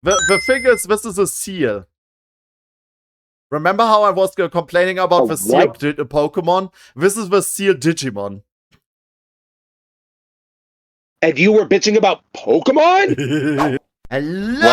The thing is, this is a seal. Remember how I was complaining about the seal Pokemon? This is the seal Digimon. And you were bitching about Pokemon? Hello!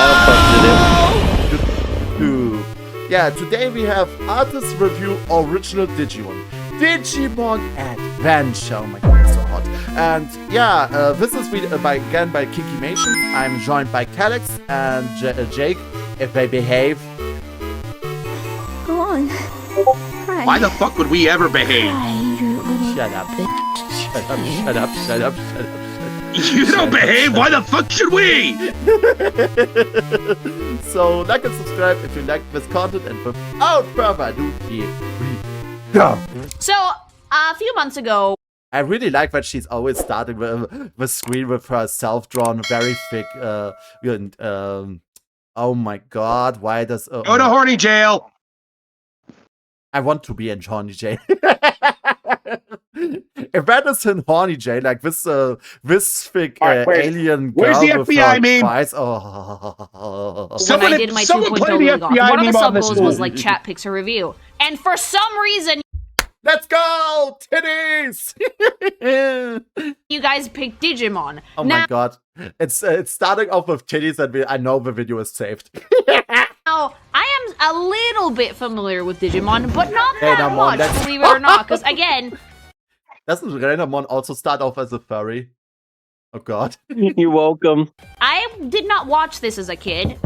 Yeah, today we have Artist Review Original Digimon. Digimon Adventure. Oh my god, it's so hot. And yeah, this is again by Kinkimation. I'm joined by Calix and Jake, if they behave. Go on. Cry. Why the fuck would we ever behave? Cry, you little Shut up. bitch. Shut up, shut up, shut up, shut up. You don't behave, why the fuck should we? So, like and subscribe if you like this content, and without further ado, here we go. So, a few months ago... I really like that she's always starting the screen with her self-drawn, very thick, oh my god, why does... Go to horny jail! I want to be in horny jail. If that is in horny jail, like this thick alien girl where's the FBI meme? Eyes, oh. When I did my 2.0 Lilygoth, one of the sub-goals was like chat picks a review. And for some reason... Let's go! Titties! You guys picked Digimon. Oh my god. It's starting off with titties and I know the video is saved. Now, I am a little bit familiar with Digimon, but not that Renamon, much, believe it or not, because again... Doesn't Renamon also start off as a furry? Oh god. You're welcome. I did not watch this as a kid.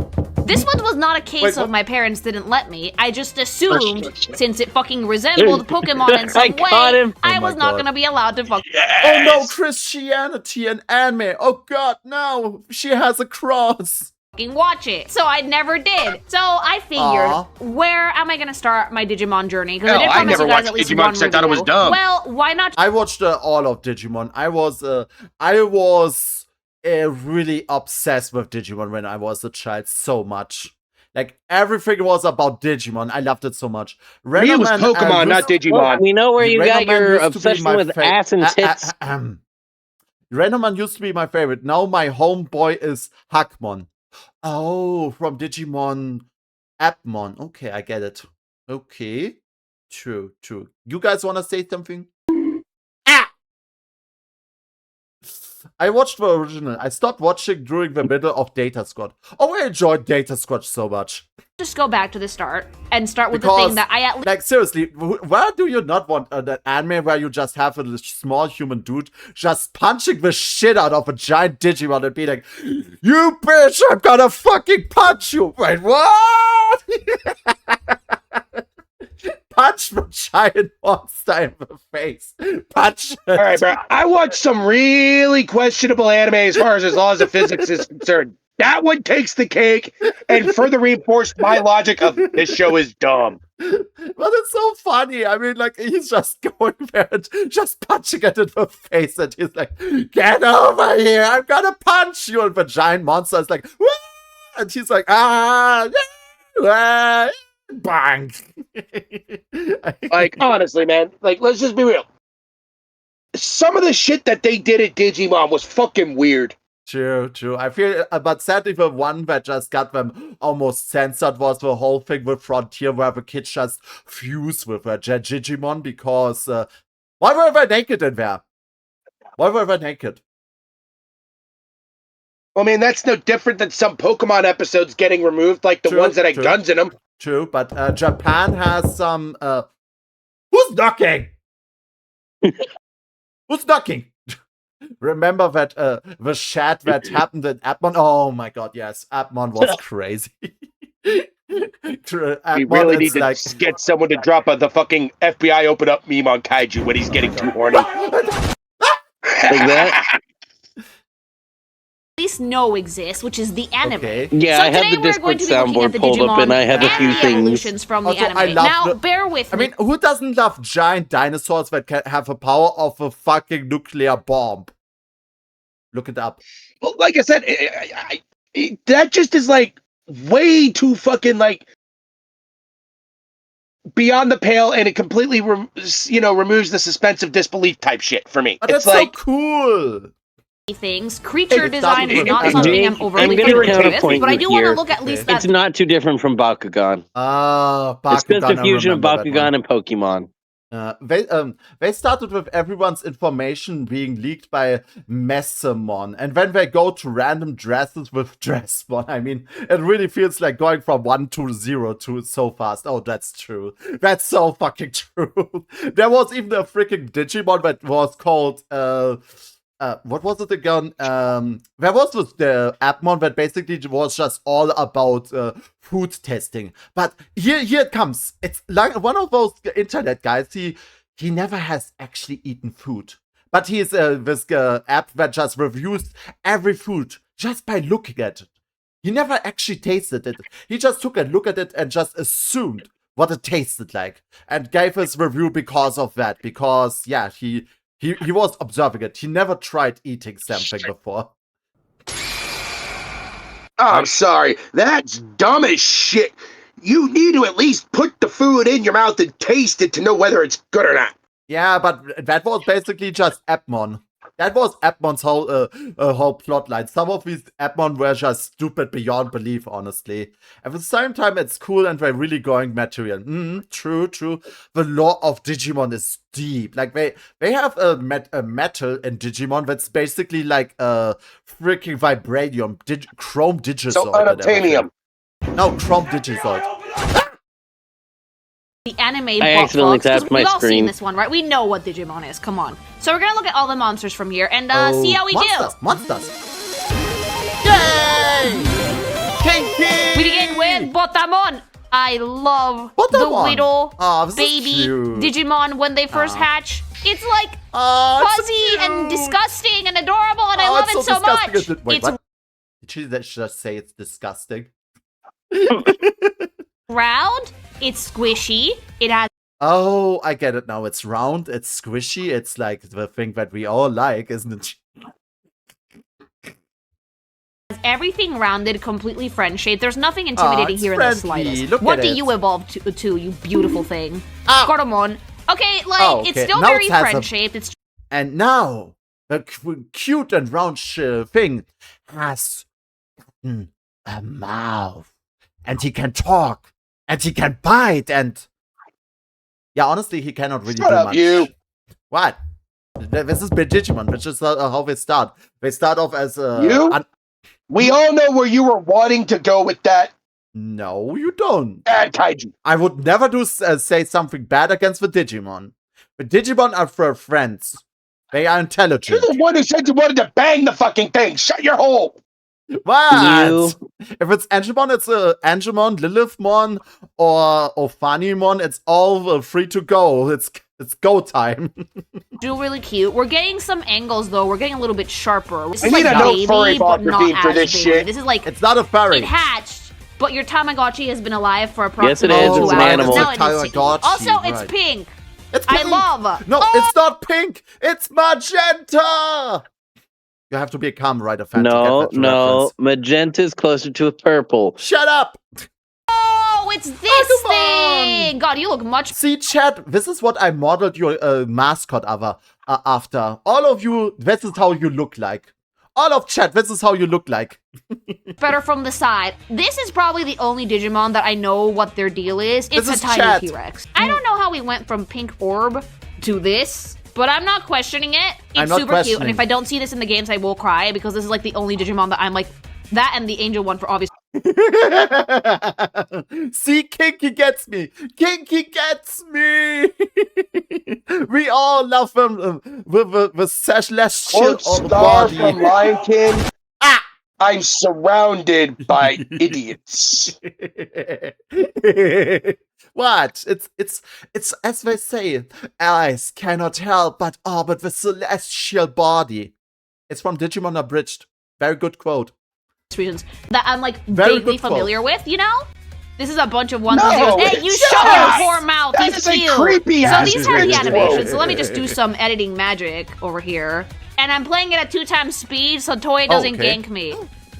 This one was not a case of my parents didn't let me. I just assumed, since it fucking resembled Pokemon in some way, I was not gonna be allowed to fuck. Oh no, Christianity and anime! Oh god, no! She has a cross! Watch it. So I never did. So I figured, where am I gonna start my Digimon journey? Because I did promise you guys at least one review. I thought it was dumb. Well, why not? I watched all of Digimon. I was really obsessed with Digimon when I was a child, so much. Like, everything was about Digimon. I loved it so much. Me, it was Pokemon, not Digimon. We know where you got your obsession with ass and tits. Renamon used to be my favorite. Now my homeboy is Hackmon. Oh, from Digimon Appmon. Okay, I get it. Okay. True. You guys want to say something? I watched the original. I stopped watching during the middle of Data Squad. Oh, I enjoyed Data Squad so much. Just go back to the start and start with the thing that I at least... Like, seriously, why do you not want an anime where you just have a small human dude just punching the shit out of a giant Digimon and be like, you bitch, I'm gonna fucking punch you. Wait, what? Punch the giant monster in the face. Punch it. Alright, bro. I watched some really questionable anime as far as laws of physics is concerned. That one takes the cake and further reinforced my logic of this show is dumb. But it's so funny. I mean, like, he's just going there and just punching it in the face, and he's like, get over here, I'm gonna punch you. And the giant monster is like, wah! And he's like, bang. Like, honestly, man, like, let's just be real. Some of the shit that they did at Digimon was fucking weird. True. I feel, but sadly, the one that just got them almost censored was the whole thing with Frontier, where the kids just fused with a Digimon because why were they naked in there? Why were they naked? I mean, that's no different than some Pokemon episodes getting removed, like the ones that had guns in them. True, but Japan has some. Who's knocking? Who's knocking? Remember that the chat that happened in Appmon? Oh my god, yes, Appmon was crazy. We really need to get someone to drop the fucking FBI open up meme on kaiju when he's getting too horny. Like that? At least know exists, which is the anime. Okay. Yeah, so I have the Discord soundboard pulled up, and I have a few things. From the anime. Now, bear with me. I mean, who doesn't love giant dinosaurs that can have the power of a fucking nuclear bomb? Look it up. Well, like I said, that just is like way too fucking like beyond the pale, and it completely removes the suspense of disbelief type shit for me. But it's that's like so cool. things. Creature It design is started not with- something I'm I'm overly gonna familiar with, counterpoint but I you do want to here. look at least Okay. at It's not too different from Bakugan. It's just Bakugan, a I fusion of remember that one. Bakugan and Pokemon. They started with everyone's information being leaked by Messamon, and when they go to random dresses with Dressmon, I mean, it really feels like going from 1 to 0 to so fast. Oh, that's true. That's so fucking true. There was even a freaking Digimon that was called, what was it again? There was the Appmon that basically was just all about food testing. But here it comes. It's like one of those internet guys. He never has actually eaten food, but he is this app that just reviews every food just by looking at it. He never actually tasted it. He just took a look at it and just assumed what it tasted like and gave his review because of that. Because yeah, he was observing it. He never tried eating something before. Oh, I'm sorry. That's dumb as shit. You need to at least put the food in your mouth and taste it to know whether it's good or not. Yeah, but that was basically just Appmon. That was Appmon's whole plotline. Some of these Appmon were just stupid beyond belief, honestly. At the same time, it's cool and they're really going material. True. The lore of Digimon is deep. Like they have a metal in Digimon that's basically like a freaking vibranium, chrome digisoid. So and unobtainium. everything. No, chrome digisoid. the anime I book accidentally books, 'cause tapped my we've all seen screen. this one, right? We know what Digimon is. Come on. So we're gonna look at all the monsters from here and see how we Monsters. Yay! Kinky! do. We begin with Botamon. I love the Botamon. little Aw, this is baby cute. Digimon when they first hatch. It's like Oh, it's so fuzzy and cute. disgusting and adorable, and I Oh, love it's it so disgusting, much. isn't it? Wait, It's what? Did she just say it's disgusting? round. It's squishy. It has Oh, I get it now. It's round, it's squishy, it's like the thing that we all like, isn't it? everything rounded, completely friend-shaped. There's nothing intimidating it's here in the friendly. slightest. Look What at do it. you evolve to, you beautiful thing? Ah. Gotomon. Okay, like, Oh, it's okay. still Now very it has a- friend-shaped. It's And now, the cute and round thing has a mouth. And he can talk. And he can bite. And yeah, honestly, he cannot really Shut do up, much. you. What? This is Digimon, which is how they start. They start off as a... You? We all know where you were wanting to go with that. No, you don't. Bad kaiju. I would never say something bad against the Digimon. The Digimon are for friends. They are intelligent. You're the one who said you wanted to bang the fucking thing. Shut your hole. What? You- If it's Angemon, it's Angemon, Lilithmon, or Ophanimon. It's all free to go. It's go time. still really cute. We're getting some angles, though. We're getting a little bit sharper. This I is need like a no baby, furry but Bobber not beam for as this baby. shit. This is like, It's not a furry. it hatched, but your Tamagotchi has been alive for Yes, it approximately is. 2 It's hours. an animal. Now It's a it needs to eat. Tamagotchi, Also, it's right. pink. It's I pink. love. No, Oh! it's not pink. It's magenta. You have to be a calm writer fan to No, get that no. reference. Magenta's closer to a purple. Shut up. Oh, it's this come on. thing! God, you look much See, chat, this is what I modeled your mascot after. All of you, this is how you look like. All of chat, this is how you look like. better from the side. This is probably the only Digimon that I know what their deal is. It's This is a tiny chat. T-Rex. I don't know how we went from Pink Orb to this, but I'm not questioning it. I'm It's not super cute, questioning. and if I don't see this in the games, I will cry, because this is like the only Digimon that I'm like, that and the Angel one for obvious. See, Kinky gets me. Kinky gets me. We all love him with the celestial Quote star from body. Lion King. Ah! I'm surrounded by idiots. What? It's as they say, eyes cannot help but orbit the celestial body. It's from Digimon Abridged. Very good quote. Reasons that I'm like Very vaguely good quote. familiar with, you know? This is a bunch of ones No, and zeros. Hey, you it's shut not. your poor mouth. That He's is a cute. creepy So ass these are the visual. animations. So let me just do some editing magic over here. And I'm playing it at 2 times speed so Toei doesn't Okay. gank me.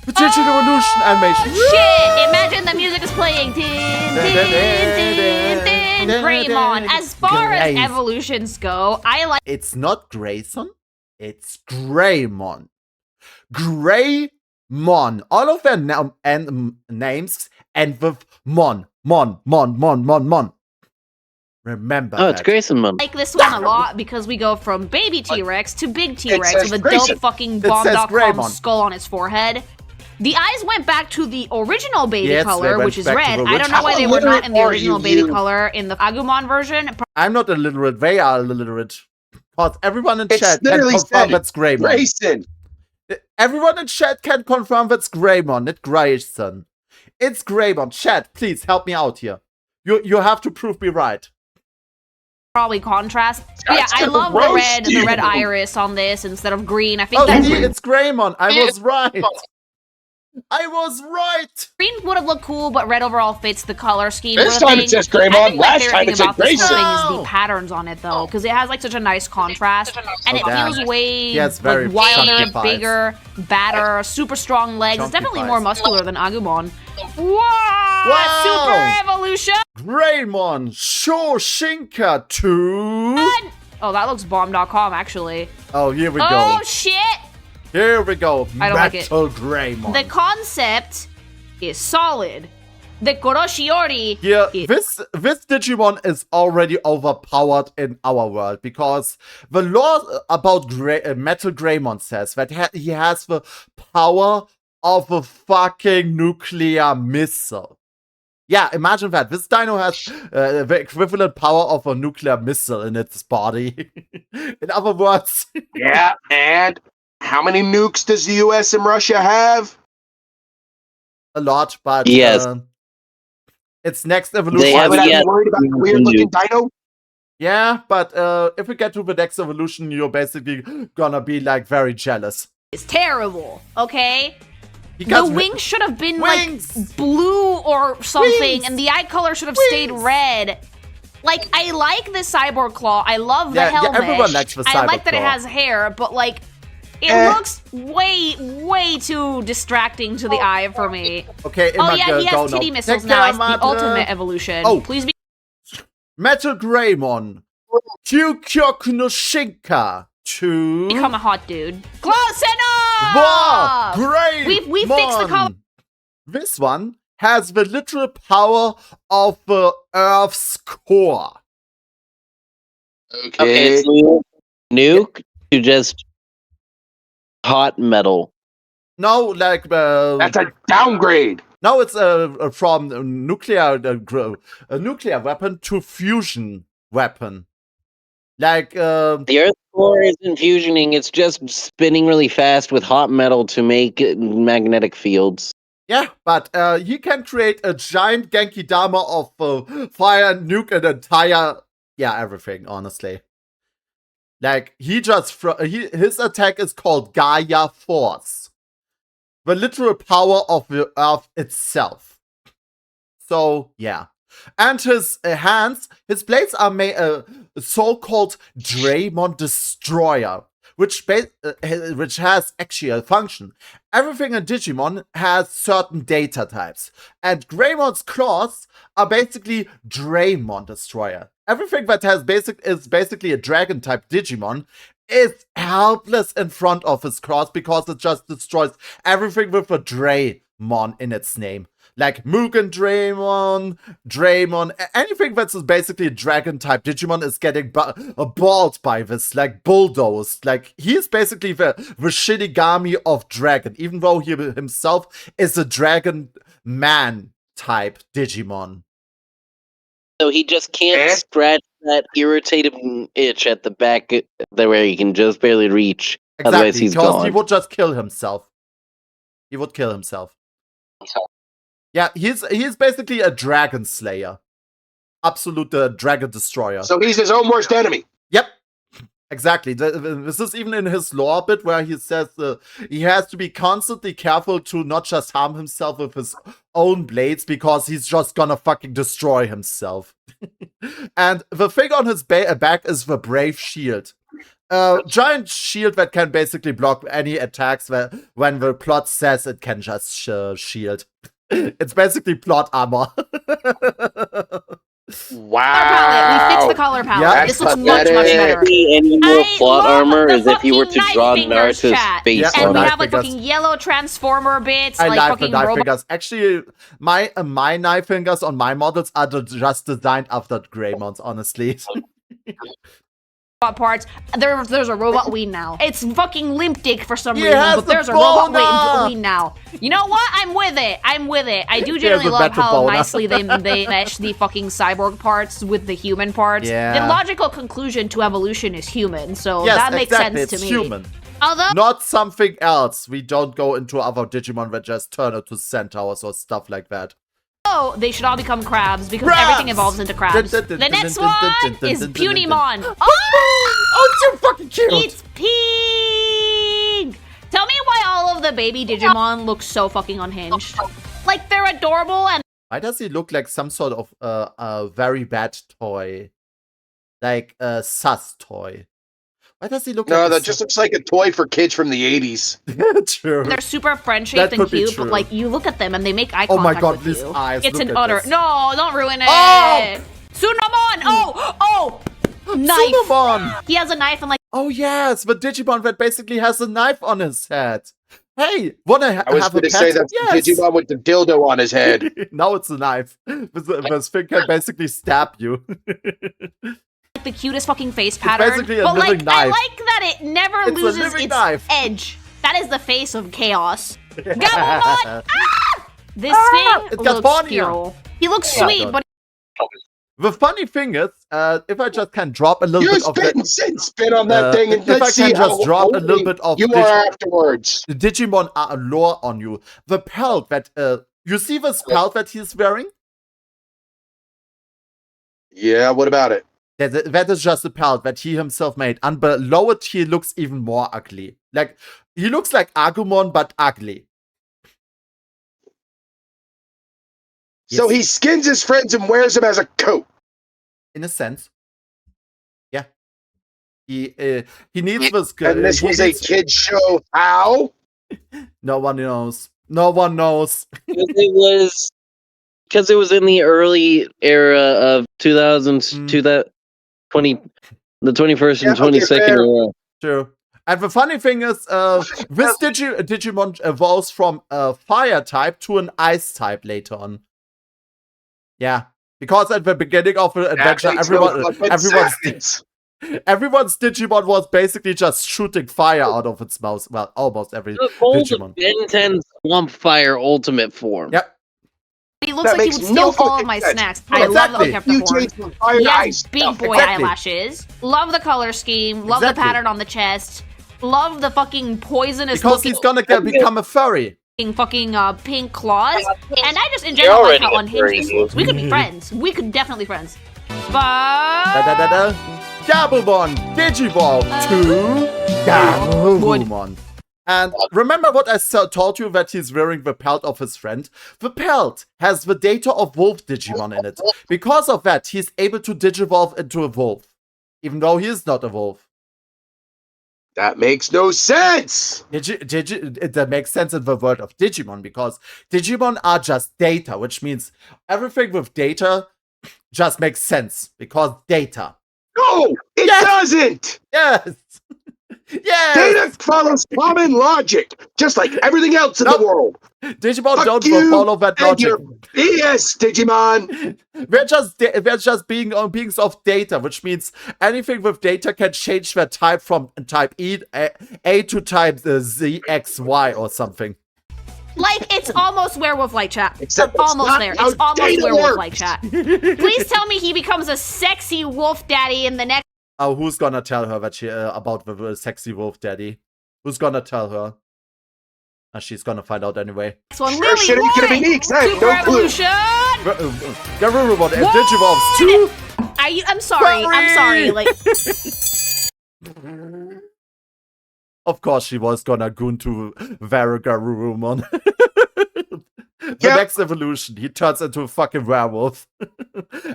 The Digital Revolution animation. Shit! Imagine the music is playing. Tin, tin, tin, tin. Greymon. As far as Grace. evolutions go, I like It's not Grayson. It's Greymon. Greymon. All of their names end with Mon. Mon. Remember Oh, it's that. Graysonmon. Like this one a lot because we go from baby T-Rex to big T-Rex says with a Grayson. dope fucking It says bomb.com Greymon. skull on its forehead. The eyes went back to the original baby Yes, they color, went which is back to red. the I don't know why they original. were not in the How original illiterate are baby you? color in the Agumon version. I'm not illiterate. They are illiterate. Because everyone in It's chat can literally confirm said that's Greymon. Grayson. Everyone in chat can confirm that's Greymon, not Grayson. It's Greymon. Chat, please help me out here. You have to prove me right. Probably contrast. But yeah, I love the red iris on this instead of green. I think Oh, that see, it's Greymon. I was right. I was right. green would have looked cool, but red overall fits the color scheme. This of the time thing. it says I Greymon, think my last favorite time thing it said about this whole thing Grayson. is the patterns on it, though, because it has like such a nice contrast, and it damn. feels way He has very like, wilder, chunky thighs. bigger, badder, super strong legs. It's Chunky definitely thighs. more muscular than Agumon. Whoa! Wow. Super evolution! Greymon Shoshinka 2. Oh, that looks bomb.com actually. Oh, here we Oh go. shit! Here we go. I don't like it. Metal Greymon. The concept is solid. The Koroshiori Here, is this Digimon is already overpowered in our world because the lore about Metal Greymon says that he has the power of a fucking nuclear missile. Yeah, imagine that. This dino has the equivalent power of a nuclear missile in its body. In other words, Yeah, and how many nukes does the US and Russia have? a lot, but Yes. its next evolution. They Why have would I yet- be worried about a weird-looking dino? Yeah, but if we get to the next evolution, you're basically gonna be like very jealous. terrible, okay? He The got wings should have been Wings! like blue or something, Wings! and the eye color should have stayed Wings! red. Like, I like the cyborg claw. I love the Yeah, yeah, helmet. everyone likes the I like cyborg that it claw. has hair, but like, it looks way too distracting to the eye for me. Okay, Oh Emma, yeah, he go has titty now. missiles Take now. care, It's the Emma. ultimate evolution. Oh. Please be. Metal Greymon. Kyukyoku no Shinka 2. Become a hot dude. Close enough! Wow, Greymon. We fixed the color. This one has the literal power of the Earth's core. Okay, it's nuke to just hot metal. No, like That's a downgrade. no, it's from a nuclear weapon to fusion weapon. Like The Earth core isn't fusioning; it's just spinning really fast with hot metal to make magnetic fields. yeah, but he can create a giant Genki Dama of fire and nuke an entire everything. Honestly, like he just his attack is called Gaia Force, the literal power of the Earth itself. So yeah. And his hands, his blades are made a so-called Draymond Destroyer, which has actually a function. Everything in Digimon has certain data types, and Greymon's claws are basically Draymond Destroyer. Everything that is basically a dragon type Digimon is helpless in front of his claws because it just destroys everything with a Draymon in its name. Like Mugen Draymon, anything that's basically a dragon type Digimon is getting balled by this, like bulldozed. Like he's basically the Shinigami of dragon, even though he himself is a dragon man type Digimon. So he just can't scratch that irritating itch at the back where he can just barely reach. Otherwise, Exactly, he's because gone. he would just kill himself. He would kill himself. Yeah, he's basically a dragon slayer. Absolute dragon destroyer. So he's his own worst enemy. Yep. Exactly. This is even in his lore bit where he says he has to be constantly careful to not just harm himself with his own blades because he's just gonna fucking destroy himself. And the thing on his back is the Brave Shield. Giant shield that can basically block any attacks when the plot says it can just shield. It's basically plot armor. Wow. We fixed the color palette. Yeah, this looks that's much better. Any more plot love armor the is if you were to fucking draw knife fingers, Naruto's chat. face Yeah, And on we it. knife have like fingers. fucking yellow transformer bits, I like like the fucking knife robot fingers. Actually, my knife fingers on my models are just designed after Greymons, honestly. parts. There's a robot ween now. It's fucking limp dick for some He reason, has but the there's a robot boner! ween now. You know what? I'm with it. I'm with it. I do has generally a love metal how boner. nicely they mesh the fucking cyborg parts with the human parts. Yeah. The logical conclusion to evolution is human, so Yes, that makes exactly. sense It's to me. human. Although Not something else. We don't go into other Digimon that just turn into centaurs or stuff like that. they should all become crabs because Crabs! everything evolves into crabs. The next one is Punimon. Oh! Oh, it's so fucking cute! It's pink! Tell me why all of the baby Digimon look so fucking unhinged. Like, they're adorable and Why does he look like some sort of very bad toy? Like a sus toy. Why does he look No, like that just looks like a toy for kids from the 80s. True. they're super That friend-shaped and could be cute, but true. like, you look at them and they make eye Oh contact my god, with these you. eyes. It's look an at utter... this. No, don't ruin it! Oh! Sunamon! Oh! Knife! Sunamon! He has a knife and like, Oh yes, the Digimon that basically has a knife on his head. Hey, wanna I was have a going to pet? say that's Yes. the Digimon with the dildo on his head. Now it's a knife. This thing can basically stab you. the cutest fucking face pattern. basically a but like, living I knife. like that it never It's a loses living its knife. edge. That is the face of chaos. Gabumon! Ah! This Ah, thing it got looks hornier. feral. He looks Oh my sweet, God. but The funny thing is, if I just can drop a little You bit of spit the, and spit on that thing, and if I let's can see just how drop a little horny bit of you are afterwards. the Digimon lore on you. The pelt that you see this pelt that he's wearing? Yeah, what about it? That is just a pelt that he himself made. And below it, he looks even more ugly. Like, he looks like Agumon, but ugly. So Yes. he skins his friends and wears them as a coat. In a sense. Yeah. He needs this. And this he was a needs- kid's show. How? No one knows. No one knows. Because it was in the early era of 2000s to that 20, the 21st and Yeah, okay, 22nd fair. era. True. And the funny thing is, this Digimon evolves from a fire type to an ice type later on. Yeah. Because at the beginning of the adventure, everyone's Digimon was basically just shooting fire out of its mouth. Well, almost every The old Digimon. Ben 10 Swamp Fire Ultimate form. Yep. he looks That like he makes would no steal all of fucking my sense. snacks. No, I love exactly. the kept You the form. changed from fire He to has ice big stuff. boy Exactly. eyelashes. Love the color scheme. Love Exactly. the pattern on the chest. Love the fucking poisonous Because looking he's gonna become a furry. fucking pink claws. And I just in general like how unhinged this looks. We could be friends. We could definitely be friends. But Gabumon Digivolve to Gabumon. And remember what I told you that he's wearing the pelt of his friend? The pelt has the data of wolf Digimon in it. Because of that, he's able to digivolve into a wolf. Even though he is not a wolf. That makes no sense. That makes sense in the world of Digimon, because Digimon are just data, which means everything with data just makes sense, because data. No, it Yes. doesn't. Yes! Yes! Data follows common logic, just like everything else in Nope. the world. Digimon Fuck don't you follow that and logic. your BS, Digimon. We're just beings of data, which means anything with data can change their type from type A to type Z, X, Y or something. like it's almost werewolf-like chat. Except it's almost not there. how It's almost data werewolf-like works. chat. Please tell me he becomes a sexy wolf daddy in the next. Oh, who's gonna tell her that about the sexy wolf daddy? Who's gonna tell her? She's gonna find out anyway. one. Sure shit ain't gonna be me, 'cause I have Super no clue. Evolution! Garurumon and Digivolves too! I'm sorry. I'm sorry. Like, Of course she was gonna goon to Garurumon. The Yep. next evolution, he turns into a fucking werewolf.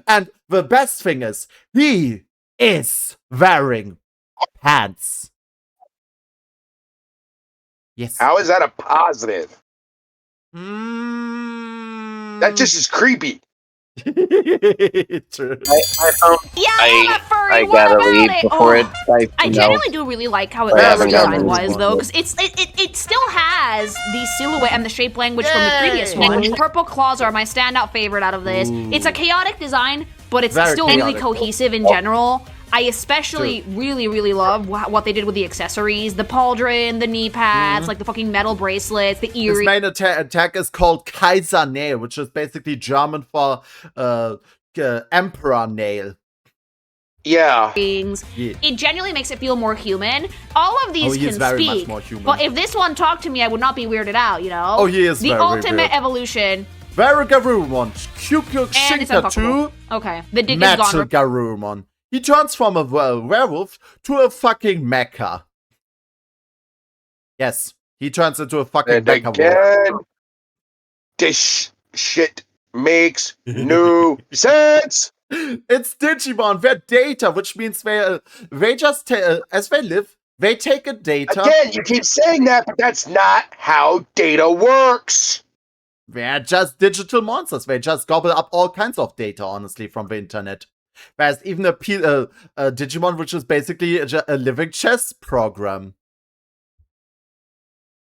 And the best thing is, he is wearing pants. Yes. How is that a positive? Mm, That just is creepy. True. I found Yeah, furry, I what gotta about leave it? before it I I genuinely do really like how it I was haven't gotten design-wise, this though, one because it still has the silhouette and the shape language from the previous Yay! one. Purple claws are my standout favorite out of this. It's a chaotic design, but it's Very still really chaotic. cohesive in general. I especially really love what they did with the accessories, the pauldron, the knee pads, like the fucking metal bracelets, the His earrings. main attack is called Kaiser Nail, which is basically German for Emperor Nail. Yeah. Yeah. It genuinely makes it feel more human. All of these he is can very much speak, more human. but if this one talked to me, I would not be weirded out, you know? Oh, he is the very ultimate weird. evolution. Verigarurumon, Kyukyo And it's Shinka 2, unfuckable. Okay, the dick is Metal gone. Garurumon. He turns from a werewolf to a fucking mecha. Yes, he turns into a fucking And mecha wolf. again, this shit makes no sense. It's Digimon. They're data, which means they just as they live, they take a data. Again, you keep saying that, but that's not how data works. They're just digital monsters. They just gobble up all kinds of data, honestly, from the internet. There's even a Digimon, which is basically a living chess program.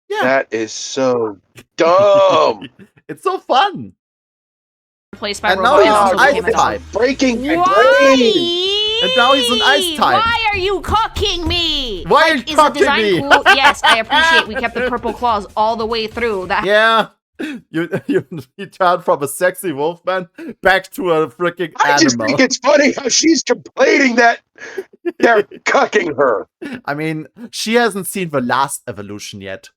Yeah, That is so dumb. it's so fun. Replaced by And now robot he's and an also ice became a type. dog. Breaking my Why? brain. And now he's an ice type. Why are you cocking me? Why are you Is the cocking design me? cool? Yes, I appreciate we kept the purple claws all the way through. That Yeah, you turn from a sexy wolfman back to a freaking I just animal. think it's funny how she's complaining that they're cucking her. I mean, she hasn't seen the last evolution yet.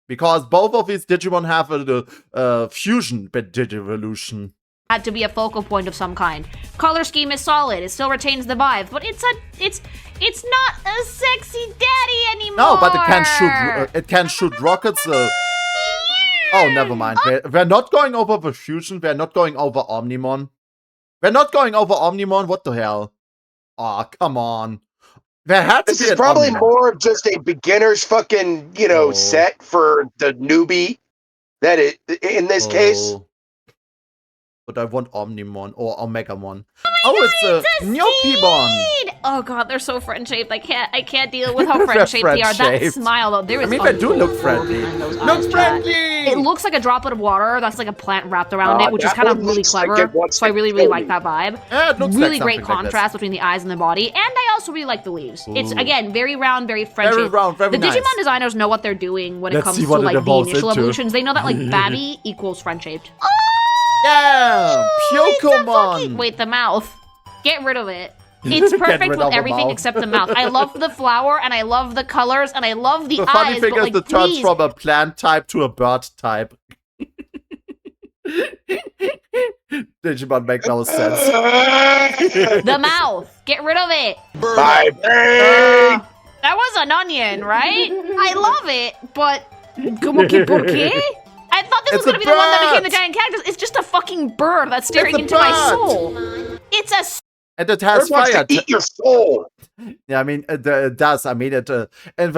Because both of these Digimon have a fusion Digivolution. had to be a focal point of some kind. Color scheme is solid. It still retains the vibe, but it's not a sexy daddy anymore. No, but it can shoot rockets. Oh, never mind. We're not going over the fusion. We're not going over Omnimon. We're not going over Omnimon. What the hell? Aw, come on. There had to This be is an probably Omnimon. more of just a beginner's fucking, Oh. set for the newbie. That it in this case. Oh. But I want Omnimon or Omegamon. Oh, it's a Nyopimon. Oh god, they're so friend-shaped. I can't deal with how friend-shaped they are. That friend-shaped. smile though, there I is mean, they fucking do look gold friendly. behind those Look eyes, chat. friendly. It looks like a droplet of water. That's like a plant wrapped around it, which is that kind of one really looks like clever. it wants So I to really kill like me. that vibe. Yeah, it looks Really like great something like this. contrast between the eyes and the body, and I also really like the leaves. It's Ooh. again very round, very friendship. Very round, very the nice. Digimon designers know what they're doing when it Let's comes see to what it like the evolves initial into. evolutions. They know that like Babby equals friend-shaped. Yeah, Pyokomon. Wait, the mouth. Get rid of it. It's Get perfect rid with of the everything mouth. except the mouth. I love the flower, and I love the colors, and I love the The funny eyes, thing but is, like, it turns please. from a plant type to a bird type. Digimon make no sense. The mouth. Get rid of it. My brain. That was an onion, right? I love it, but ¿Cómo que por qué? I thought this It's was gonna a be the one that became the bird. giant cactus. It's just a fucking bird that's staring It's a into my bird. soul. It's a And it has Bird wants fire. to eat your soul. Yeah, I mean, it does. I mean, in the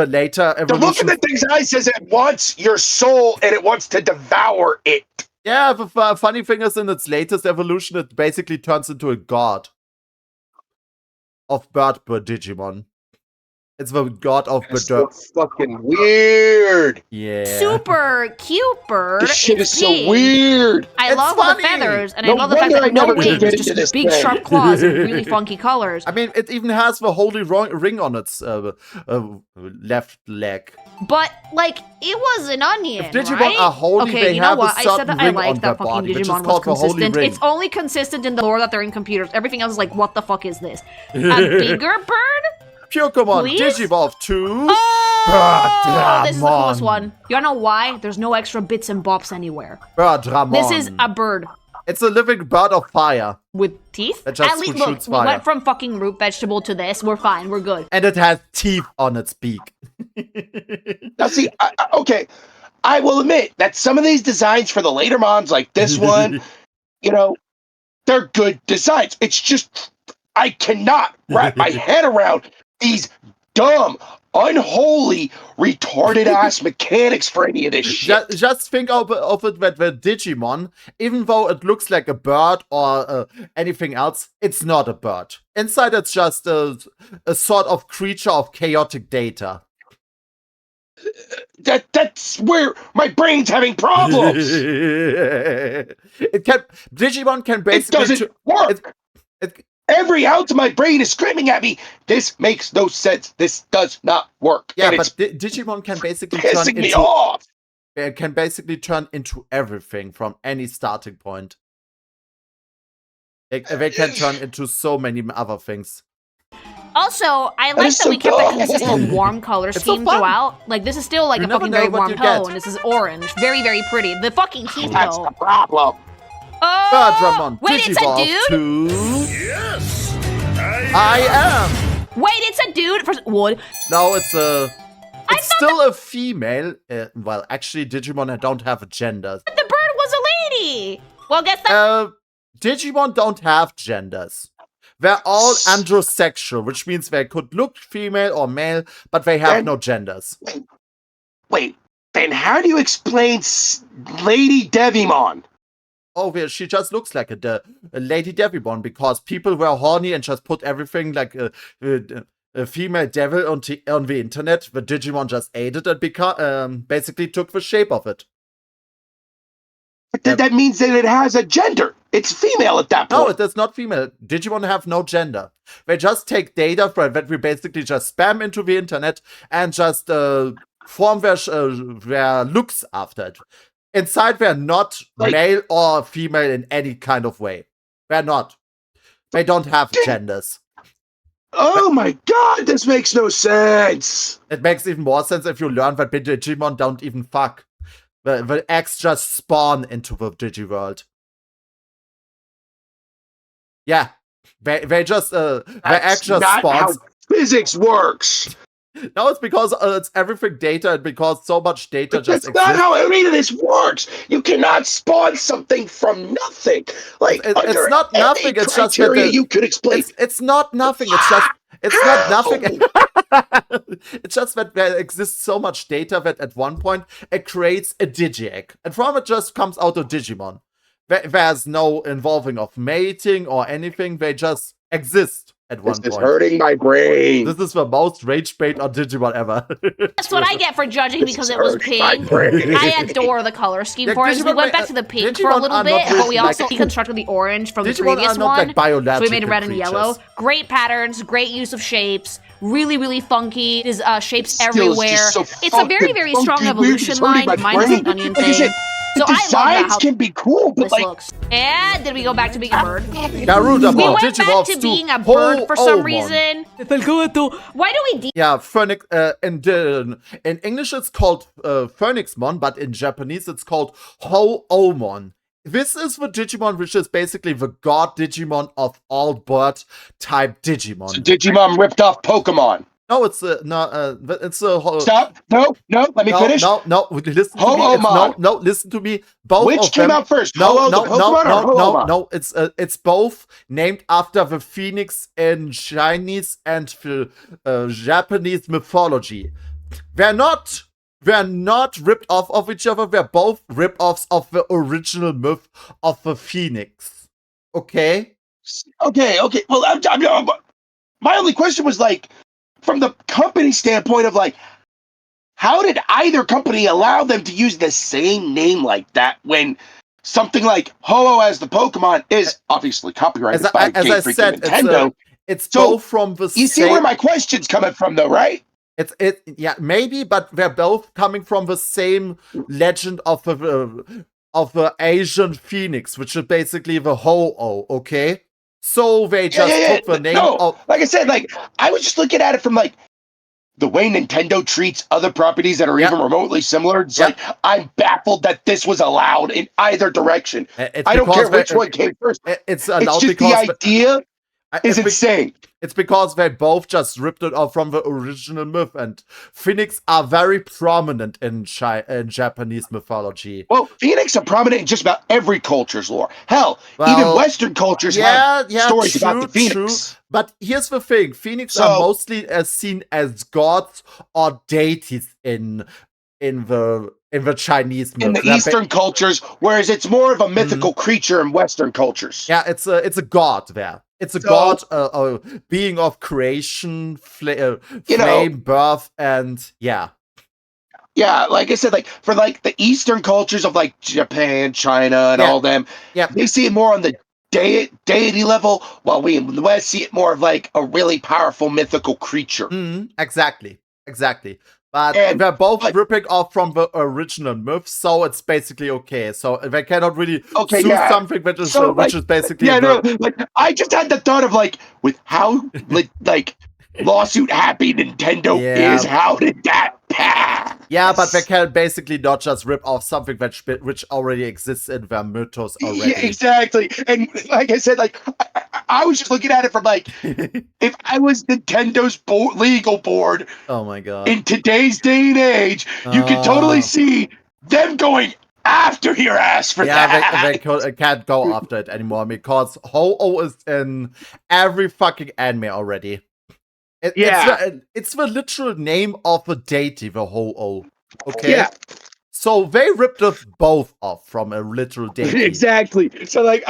later The look evolution. in the thing's eyes says it wants your soul and it wants to devour it. Yeah, the funny thing is, in its latest evolution, it basically turns into a god of bird Digimon. It's the god of That's bird. so fucking weird. Yeah. super cute bird. This shit It's is so pink. weird. I It's love funny. the feathers, and No I love the fact wonder that I no never could wings, get into just this big thing. sharp claws and really funky colors. I mean, it even has the holy ring on its left leg. But like, it was an onion, If Digimon right? are holy, okay, they you know have a what? I said certain that I ring on liked their that fucking body, which is Digimon was called the holy consistent. ring. It's only consistent in the lore that they're in computers. Everything else is like, what the fuck is this? A bigger bird? Pyokomon Please? Digivolve 2. Oh, this is the coolest Birdramon. one. You wanna know why? There's no extra bits and bops anywhere. Birdramon. This is a bird It's a living bird of fire. with teeth. That just At least, shoots look, we fire. went from fucking root vegetable to this. We're fine. We're good. And it has teeth on its beak. Now, see, okay, I will admit that some of these designs for the later mons, like this one, they're good designs. It's just I cannot wrap my head around these dumb, unholy, retarded-ass mechanics for any of this shit. Just think of it that the Digimon, even though it looks like a bird or anything else, it's not a bird. Inside, it's just a sort of creature of chaotic data. That's where my brain's having problems. Digimon can basically... It doesn't work. Every ounce of my brain is screaming at me, this makes no sense. This does not work. Yeah, and but Digimon can basically turn into everything from any starting point. They can turn into so many other things. Also, I like that we kept a consistent warm color scheme throughout. Like, this is still like a fucking very warm tone. This is orange. Very, very pretty. The fucking teeth, That's though. the problem. Birdramon, wait, it's a dude? Yes, I am. Wait, it's a dude? What? No, it's still a female. Well, actually, Digimon don't have a gender. The bird was a lady. Well, guess that. Digimon don't have genders. They're all androsexual, which means they could look female or male, but they have no genders. Wait, then how do you explain Lady Devimon? Oh, she just looks like a Lady Devimon because people were horny and just put everything like a female devil on the internet. The Digimon just ate it and basically took the shape of it. But that means that it has a gender. It's female at that point. No, it is not female. Digimon have no gender. They just take data that we basically just spam into the internet and just form their looks after it. Inside, they're not male or female in any kind of way. They're not. They don't have genders. Oh my god, this makes no sense. It makes even more sense if you learn that Digimon don't even fuck. The eggs just spawn into the Digiworld. Yeah. They just, the egg just not spawns. How physics works. No, it's because it's everything data and because so much data just exists. That's not how any of this works. You cannot spawn something from nothing. Like, it's not nothing. It's just that you could explain. It's not nothing. It's just. It's not nothing. It's just that there exists so much data that at one point it creates a Digi-Egg. And from it just comes out a Digimon. There's no involving of mating or anything. They just exist at one point. This is hurting my brain. This is the most rage bait on Digimon ever. That's what I get for judging because it was pink. I adore the color scheme for it. We went back to the pink for a little bit, but we also deconstructed the orange from the previous one. So we made red and yellow. Great patterns, great use of shapes. Really, really funky. There's shapes everywhere. It's a very, very strong evolution line. Mine is an onion thing. So I love that how can be cool, but this looks. And did we go back to being a bird? Garudamon, we went back to being a bird for some reason. Why do we? Yeah, Phoenix. In English it's called Phoenixmon, but in Japanese it's called Ho-Omon. This is the Digimon, which is basically the god Digimon of all bird type Digimon. So Digimon ripped off Pokemon. No, it's it's a Stop! No, let me finish. No, listen to me. No, listen to me. Both Which of came them, out first? No. It's both named after the phoenix in Chinese and Japanese mythology. They're not ripped off of each other. They're both rip-offs of the original myth of the phoenix. Okay. Well, my only question was like, from the company standpoint of like, how did either company allow them to use the same name like that when something like Ho-Oh as the Pokemon is obviously copyrighted by Nintendo? It's both from the You see where my question's coming from though, right? Yeah, maybe, but they're both coming from the same legend of the Asian phoenix, which is basically the Ho-Oh, okay? So they just took the name of... Like I said, like, I was just looking at it from, like, the way Nintendo treats other properties that are even remotely similar. It's like, I'm baffled that this was allowed in either direction. I don't care which one came first. It's just the idea is insane. It's because they both just ripped it off from the original myth, and phoenix are very prominent in Japanese mythology. Well, phoenix are prominent in just about every culture's lore. Hell, even Western cultures have stories about the phoenix. True. But here's the thing: phoenix are mostly seen as gods or deities in the Chinese myth. In the Eastern cultures, whereas it's more of a mythical creature in Western cultures. Yeah, it's a god there. It's a god, a being of creation, flame, birth, and yeah. Yeah, like I said, like for like the Eastern cultures of like Japan, China, and all them, they see it more on the deity level, while we in the West see it more of like a really powerful mythical creature. Exactly. But they're both ripping off from the original myth, so it's basically okay. So they cannot really sue something which is basically I just had the thought of like with how like lawsuit happy Nintendo is. How did that pass? Yeah, but they can basically not just rip off something which already exists in their mythos already. Yeah, exactly. And like I said, like I was just looking at it from like, if I was Nintendo's legal board, oh my god, in today's day and age, you can totally see them going after your ass for that. Yeah, they can't go after it anymore because Ho-Oh is in every fucking anime already. It's the literal name of the deity, the Ho-Oh. Okay. Yeah. So they ripped us both off from a literal deity. Exactly. So like,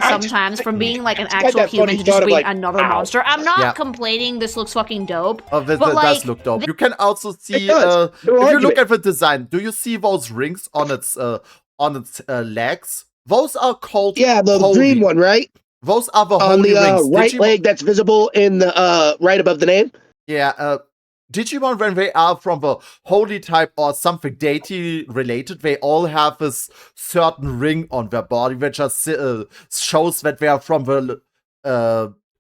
sometimes from being like an actual human to just being like, another monster. I'm not complaining. This looks fucking dope. This does look dope. You can also see if you look at the design. Do you see those rings on its legs? Those are called the green one, right? Those are the on holy rings. The right leg that's visible in the right above the name. Yeah. Digimon, when they are from the holy type or something deity related, they all have this certain ring on their body, which just shows that they are from the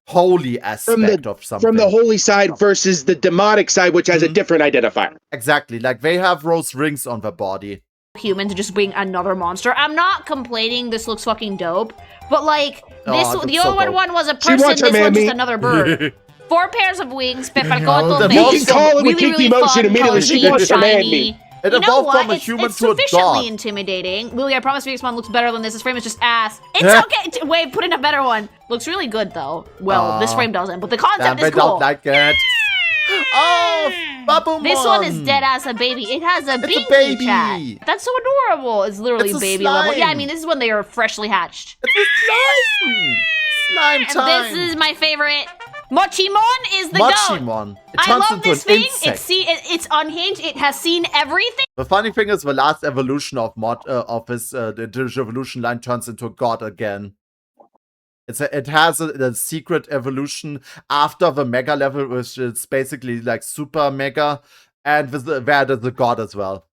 holy aspect of something. From the holy side versus the demonic side, which has a different identifier. Exactly, like they have those rings on their body. Human to just being another monster. I'm not complaining. This looks fucking dope, but like the other one was a person. This one's just another bird. 4 pairs of wings, peppercorn face, really fun, colorful, shiny. It you know evolved from a what? human It's to a sufficiently dog. intimidating. Lily, I promise Phoenixmon looks better than this. This frame is just ass. It's okay. Wait, put in a better one. Looks really good though. Well, this frame doesn't, but the concept is cool. Don't like it. Oh, Babumon. This one is dead as a baby. It has a baby chat. That's so adorable. It's literally baby level. Yeah, I mean, this is when they are freshly hatched. It's a slime. Slime time. This is my favorite. Mochimon is the Mochimon. goat. I love this thing. It's unhinged. It has seen everything. The funny thing is, the last evolution of the Digivolution line turns into a god again. It has a secret evolution after the mega level, which is basically like super mega, and where there's a god as well.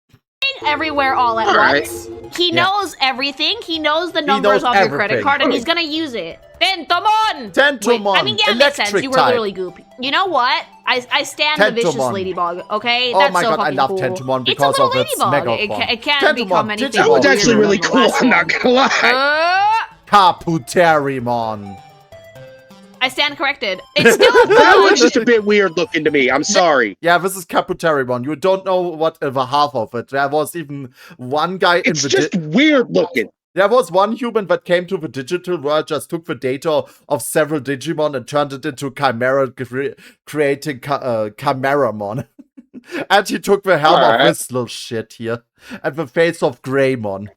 Everywhere all at once. He knows everything. He knows the numbers on your credit card, and he's gonna use it. Tentomon! Tentomon! Wait, I mean, yeah, it makes sense. You were literally goopy. You know what? I stand the vicious ladybug, okay? Oh That's my so god, I love cool. Tentomon because of its mega form. It can't become anything. That was actually really cool, I'm not gonna lie. Kaputerimon. I stand corrected. It's still a That was just a bit weird looking to me. I'm sorry. Yeah, this is Kaputerimon. You don't know what the half of it. There was even one guy in the... It's just weird looking. There was one human that came to the digital world, just took the data of several Digimon and turned it into Chimera, creating Chimeramon. And he took the helm of this little shit here. And the face of Greymon.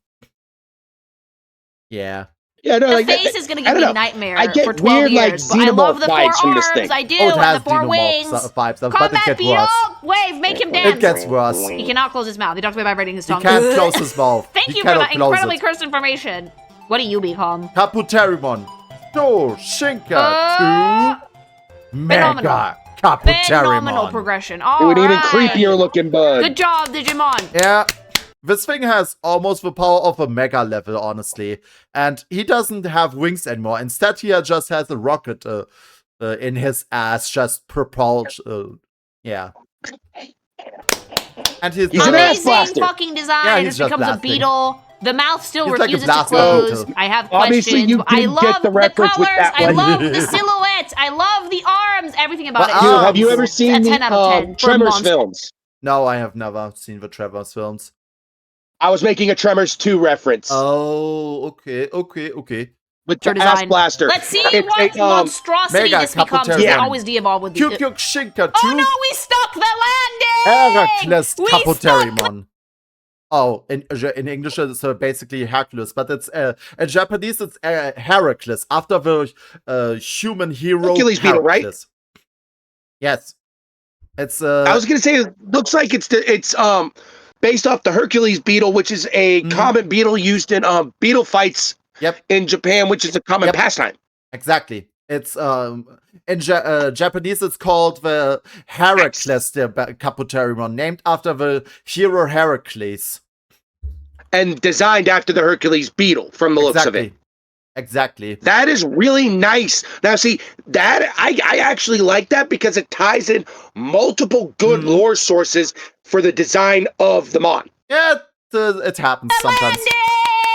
Yeah. Yeah, no, the face is gonna give me nightmare for 12 weird, years, like, but I love the 4 vibes from this arms, thing. I do, it has and the 4 wings. Vibes, but Combat it gets Beetle! worse. Wave, make him dance! It gets worse. He cannot close his mouth. He talked about vibrating his tongue. He can't close his mouth. Thank you for that incredibly cursed information. What do you become? Kaputerimon. To Shinka to Mega Kaputerimon. Phenomenal progression. All With right. even creepier looking bug. Good job, Digimon. Yeah. This thing has almost the power of a mega level, honestly. And he doesn't have wings anymore. Instead, he just has a rocket in his ass, just propelled. Yeah. And he's an ass amazing blaster. fucking design. Yeah, It he's becomes just a blasting. beetle. The mouth still He's like a refuses to blaster close. beetle. I have Obviously, questions. you I didn't love get the the reference colors. with that I one. love the silhouette. I love the arms, everything about it. Well, Have you ever It's seen a the 10 out of 10 for Tremors monster. films? No, I have never seen the Tremors films. I was making a Tremors 2 reference Oh, okay. with Your the ass design. blaster. Let's see It's what a, monstrosity Mega this becomes. Capotarian. We Yeah. always de-evolve with the... Kyuk Shinka 2. Oh no, we stuck the landing! Heracles We stuck Capoterimon. Oh, in English it's basically Hercules, but it's in Japanese it's Heracles after the human hero Hercules beetle, right? Heracles. Yes, it's. I was gonna say, it looks like it's based off the Hercules beetle, which is a common beetle used in beetle fights. Yep. In Japan, which is a common pastime. Exactly. It's in Japanese it's called the Heracles the Capoterimon, named after the hero Heracles. And designed after the Hercules beetle, from the looks of it. Exactly. That is really nice. Now, see, that I actually like that because it ties in multiple good lore sources for the design of the Mon. Yeah, it happens sometimes.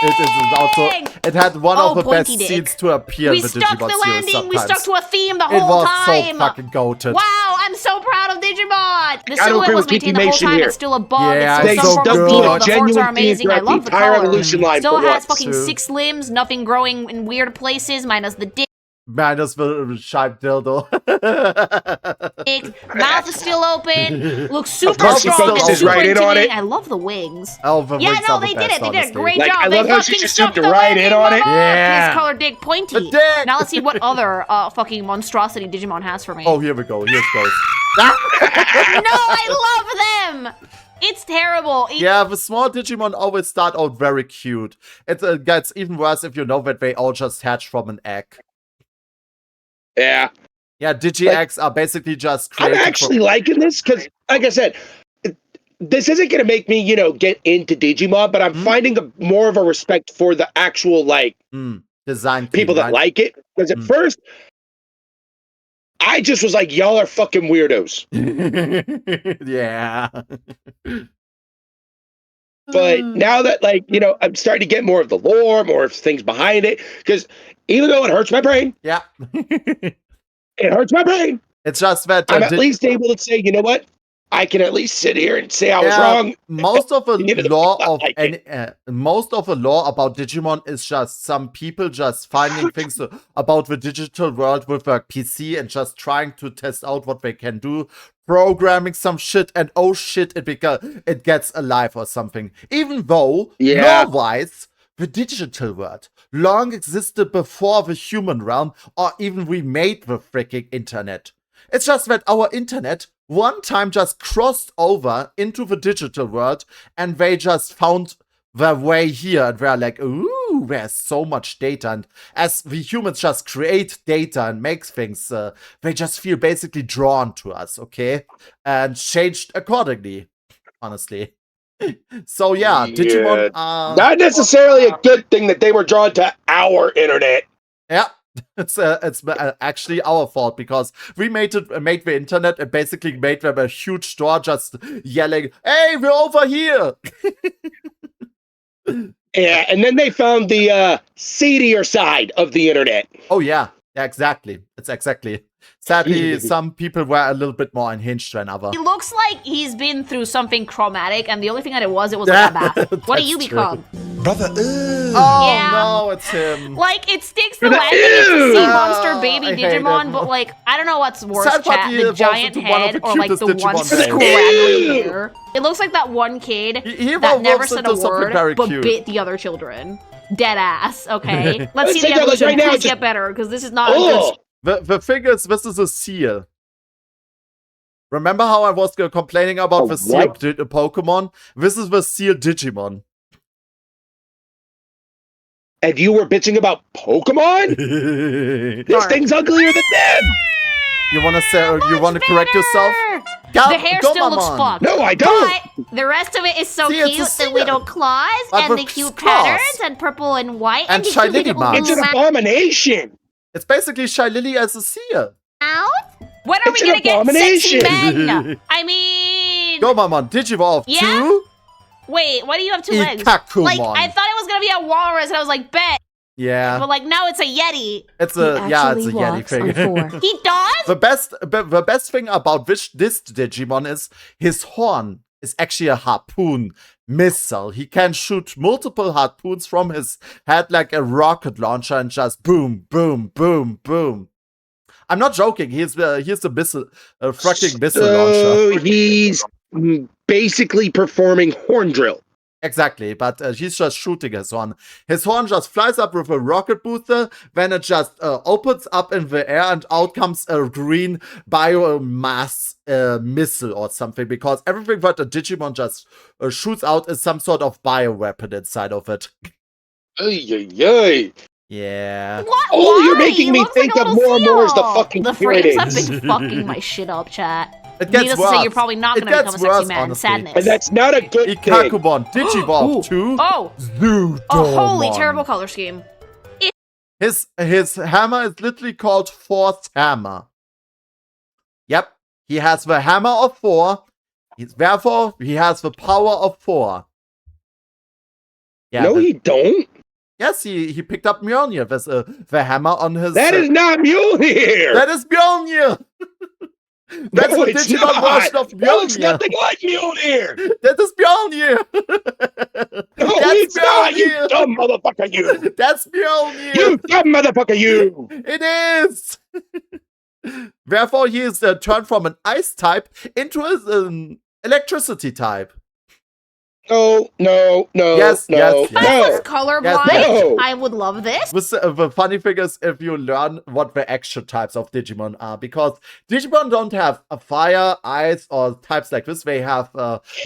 It is also. It had one of the best pointy dick. scenes to appear We in the stuck Digimon the series landing. We sometimes. stuck to a theme the It whole was time. so fucking goated. Wow, I'm so proud of Digimon. The I don't silhouette agree was with maintained the whole Kikimation time. here. It's still a bug. Yeah, it's it's still so some form of good. beetle. The horns Genuine are amazing. I throughout love the the entire color. evolution line Still for has once. fucking True. 6 limbs, nothing growing in weird places, minus the dick. Minus the sharp dildo. Mouth is still open. Looks super course he strong and focuses super right in on intimidating. it. I love the wings. Oh, the Yeah, wings no, are the they best, did it. They did a honestly. great Like, job. I They love how she fucking just stuck zoomed the right in landing, on it. mama. Yeah. His color dick pointy. The dick. Now let's see what other fucking monstrosity Digimon has for me. Oh, here we go. Here it goes. No, I love them. It's terrible. Yeah, the small Digimon always start out very cute. It gets even worse if you know that they all just hatch from an egg. Yeah. Yeah, Digi-Eggs are basically just I'm created actually liking this because, like I said, this isn't going to make me, get into Digimon, but I'm finding more of a respect for the actual, design people team, that like it. Because at first, I just was like, y'all are fucking weirdos. Yeah. But now that, I'm starting to get more of the lore, more of things behind it, because even though it hurts my brain, Yeah. it hurts my brain. It's just that I'm at least able to say, you know what? I can at least sit here and say I was Yeah, wrong. Most of the Even if lore it's not of like any, most of the lore about Digimon is just some people just finding things about the digital world with their PC and just trying to test out what they can do, programming some shit, and oh shit, it gets alive or something. Even though lore-wise, the digital world long existed before the human realm, or even we made the freaking internet. It's just that our internet one time just crossed over into the digital world and they just found their way here and they're like, ooh, there's so much data. And as we humans just create data and make things, they just feel basically drawn to us, okay? And changed accordingly, honestly. So yeah, Digimon are... Not necessarily a good thing that they were drawn to our internet. Yeah. It's actually our fault because we made the internet and basically made them a huge store just yelling, "Hey, we're over here!" Yeah, and then they found the seedier side of the internet. Oh yeah, exactly. It's exactly. Sadly, some people were a little bit more unhinged than others. He looks like he's been through something traumatic, and the only thing that it was like a bat. What do you become? Brother, Oh Yeah. no, it's him. Like, it sticks the landing, it's a sea monster Oh, baby I hate Digimon, him. but like, I don't know what's worse, Sad part chat, he the evolves giant into one of head the or like the cutest one Digimon scraggly hair. It looks like that one kid He that never evolves said a into something very word, but cute. bit the other children. Dead ass, okay? Let's see Say the that, like, evolution, right now, please just- get better, because this is not a Oh, good... The thing is, this is a seal. Remember how I was complaining about A the seal what? Pokemon? This is the seal Digimon. and you were bitching about Pokemon? This Sorry. thing's uglier than them. You wanna say? You wanna correct yourself? The hair still looks fucked. No, I don't. But the rest of it is so See, it's a cute. The seal. little claws But and with the cute claws. patterns and purple and white And the shiny cute marks. It's an abomination. It's basically Shylily as a seal. mouth. When are It's we an gonna get sexy abomination. men? I mean, Go, Mamon. Digivolve Yeah? 2. wait, why do you have 2 legs? Ikakumon. Like, I thought it was gonna be a walrus, and I was like, bet. Yeah. But like now it's a Yeti. It's He a actually Yeti walks on thing. 4. He does? The best thing about this Digimon is his horn is actually a harpoon missile. He can shoot multiple harpoons from his head like a rocket launcher and just boom, boom, boom, boom. I'm not joking. He's a missile, a fucking missile launcher. So he's basically performing horn drill. Exactly, but he's just shooting his horn. His horn just flies up with a rocket booster, then it just opens up in the air and out comes a green biomass missile or something, because everything that a Digimon just shoots out is some sort of bioweapon inside of it. Ay. Yeah. What? Oh, Why? you're making He me looks think like a of little more and more as the seal. fucking The frames have critics. been fucking my shit up, chat. It gets Needless worse. to say, you're probably not It going to become a gets sexy worse, man. honestly. Sadness. And that's not a good thing. Ikakubon, Digivolve 2, Oh, Zoodomon. holy terrible color scheme. His hammer is literally called Force Hammer. Yep, he has the hammer of 4. Therefore, he has the power of 4. Yeah, No, he don't. yes, he picked up Mjolnir with the hammer on his... That is not Mjolnir. That is Mjolnir! That's No, the it's Digimon not. version of That looks Mjolnir! nothing like Mjolnir. That is Mjolnir! No, That's it's not. You Mjolnir! dumb motherfucker, you. That's Mjolnir! You dumb motherfucker, you. It is! Therefore, he is turned from an ice type into an electricity type. No. Yes, no, yes, If I was yes. colorblind, No. I would love this. The funny thing is if you learn what the actual types of Digimon are, because Digimon don't have a fire, ice, or types like this. They have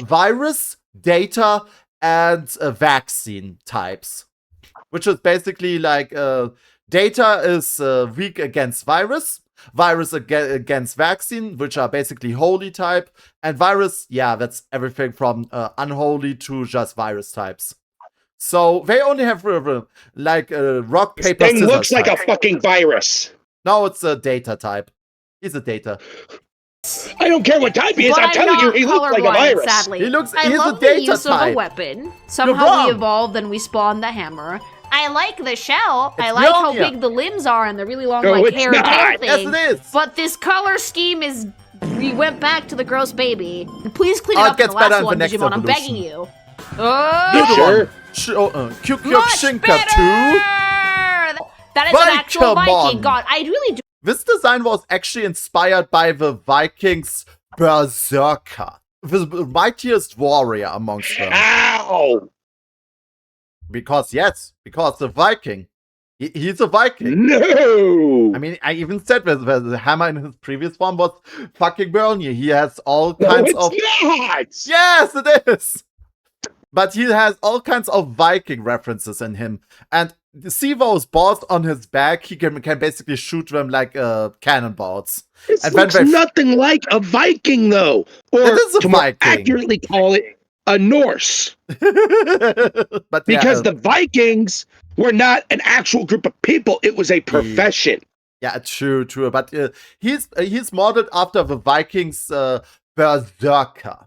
virus, data, and vaccine types. Which is basically like data is weak against virus against vaccine, which are basically holy type, and virus, yeah, that's everything from unholy to just virus types. So they only have like rock, paper, Thing scissors looks like a type. fucking virus. No, it's a data type. He's a data. I don't care what type he is. But I'm telling you, he looks like a colorblind, virus. sadly. He's I a love the data use of type. a weapon. You're Somehow wrong. we evolved and we spawned the hammer. I like the shell. I It's like how Mjolnir. big the limbs are and the really long No, like it's hair and tail not. thing. Yes, it is. But this color scheme is. We went back to the gross baby. Please clean it Oh, it up in gets the better last in the one, next Digimon. I'm begging evolution. you. Oh, You sure? Kyukyushinka 2. That is an actual Vikemon. Viking. God, I really do. This design was actually inspired by the Vikings' Berserker, the mightiest warrior amongst them. Ow! Because the Viking. He's a Viking. No! I mean, I even said that the hammer in his previous form was fucking Mjolnir. He has all No, kinds it's of... not! Yes, it is! But he has all kinds of Viking references in him. And see those balls on his back? He can basically shoot them like cannonballs. This And then looks they- nothing like a Viking, though. Or, It is a to more Viking. accurately call it, a Norse. But Because yeah, the Vikings were not an actual group of people. It was a profession. yeah, true. But he's modeled after the Vikings' Berserker,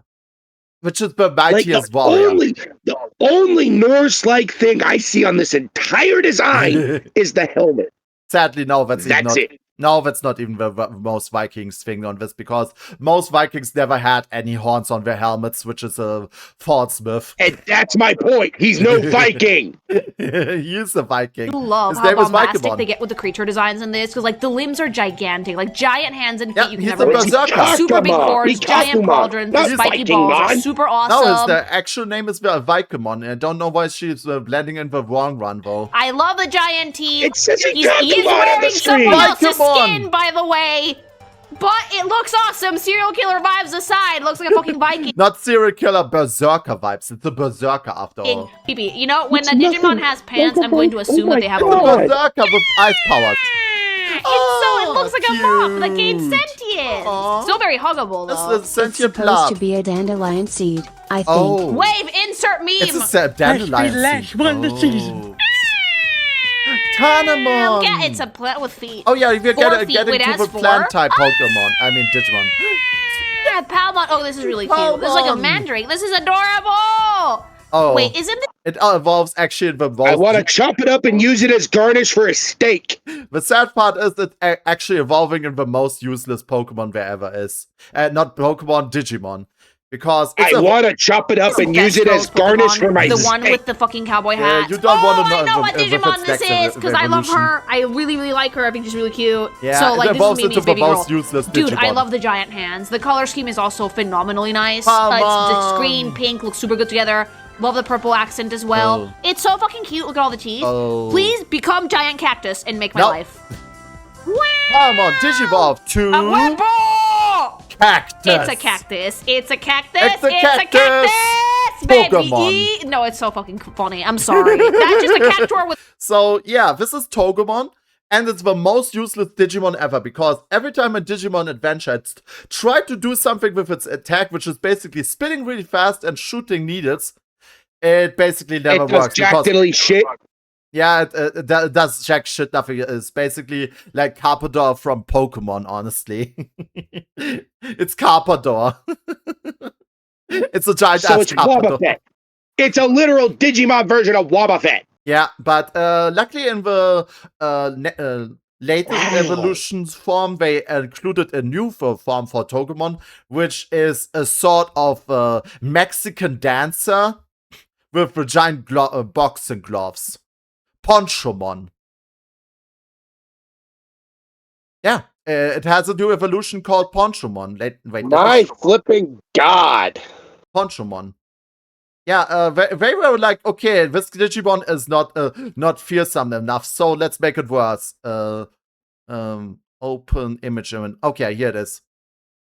which is the mightiest warrior. The only Norse-like thing I see on this entire design is the helmet. Sadly, no, that's It. No, that's not even the most Vikings thing on this, because most Vikings never had any horns on their helmets, which is a false myth. And that's my point. He's no Viking. He is a Viking. I love His how name is bombastic Vikemon. they get with the creature designs in this, because like the limbs are gigantic, like giant hands and feet Yeah, you he's can never a reach. berserker. Super big Ikakuma. horns, giant Ikakuma. pauldrons, Not the spiky Viking, balls are man. super No, awesome. the actual name is Vikemon. I don't know why she's blending in the wrong one, though. I love the giant teeth. It says He is Ikakuma on wearing the someone screen. else's Vikemon. skin, by the way. But it looks awesome. Serial killer vibes aside, looks like a fucking Viking. Not serial killer, berserker vibes. It's a berserker after all. Baby, you know, when It's a Digimon nothing. has pants, I'm going to assume my that they have God. It's a berserker with ice powers. It looks like a mop that gains cute. sentience. Aw. Still very huggable, This though. is sentient Supposed to blob. be a dandelion seed, I think. Oh, Wave, insert it's meme. a dandelion last seed. one this season. Tanemon. Yeah, it's a plant with feet. Oh yeah, we're Four getting feet. to Wait, the that's plant four? type Pokemon. I mean Digimon. Yeah, Palmon. Oh, this is really cute. This is like a Palmon. mandrake. This is adorable. Oh, Wait, isn't this It evolves actually in the most... I want to chop it up and use it as garnish for a steak. The sad part is that actually evolving in the most useless Pokemon there ever is. Not Pokemon, Digimon. Because I want to chop it up and use it as garnish for my The steak. one with the fucking cowboy hat. You don't want to know I know what Digimon this is, because I love her. I really, really like her. I think she's really cute. Yeah, so, like, it this evolves is into Mimi's the baby most girl. useless Dude, Digimon. I love the giant hands. The color scheme is also phenomenally nice. Come The green, on. pink looks super good together. Love the purple accent as well. Oh. It's so fucking cute. Look at all the teeth. Oh. Please become giant cactus and make my Nope. life. Come on, Digivolve to A weapon! Cactus. It's a cactus. It's a cactus. It's a cactus. cactus, baby. Pokemon. No, it's so fucking funny. I'm sorry. That's just a cactuar with. So, yeah, this is Togemon. And it's the most useless Digimon ever, because every time a Digimon adventure tried to do something with its attack, which is basically spinning really fast and shooting needles, it basically never It does works. jack because- diddly shit. Yeah, it does jack shit nothing. It's basically like Carpador from Pokemon, honestly. It's Carpador. It's a giant So ass it's Carpador. Wobbuffet. It's a literal Digimon version of Wobbuffet. Yeah, but luckily in the latest evolutions form, they included a new form for Togemon, which is a sort of Mexican dancer with the giant boxing gloves. Ponchomon. Yeah, it has a new evolution called Ponchomon. Wait, My flipping god. Ponchomon. Yeah, they were like, okay, this Digimon is not fearsome enough, so let's make it worse. Open image. Okay, here it is.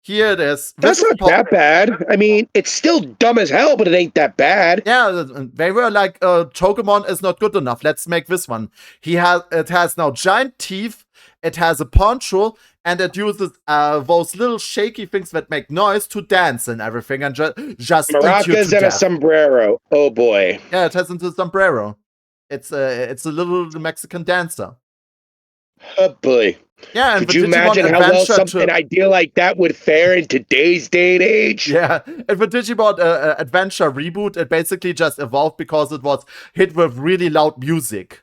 Here it is. That's not that bad. I mean, it's still dumb as hell, but it ain't that bad. Yeah, they were like, Togemon is not good enough. Let's make this one. It has now giant teeth. It has a poncho, and it uses those little shaky things that make noise to dance and everything, and just eat you Maracas to and a death. sombrero. Oh boy. Yeah, it has a sombrero. It's a little Mexican dancer. Oh boy. Yeah, and Could the you Digimon imagine how well Adventure an idea like that would fare in today's day and age? Yeah, and the Digimon Adventure reboot, it basically just evolved because it was hit with really loud music.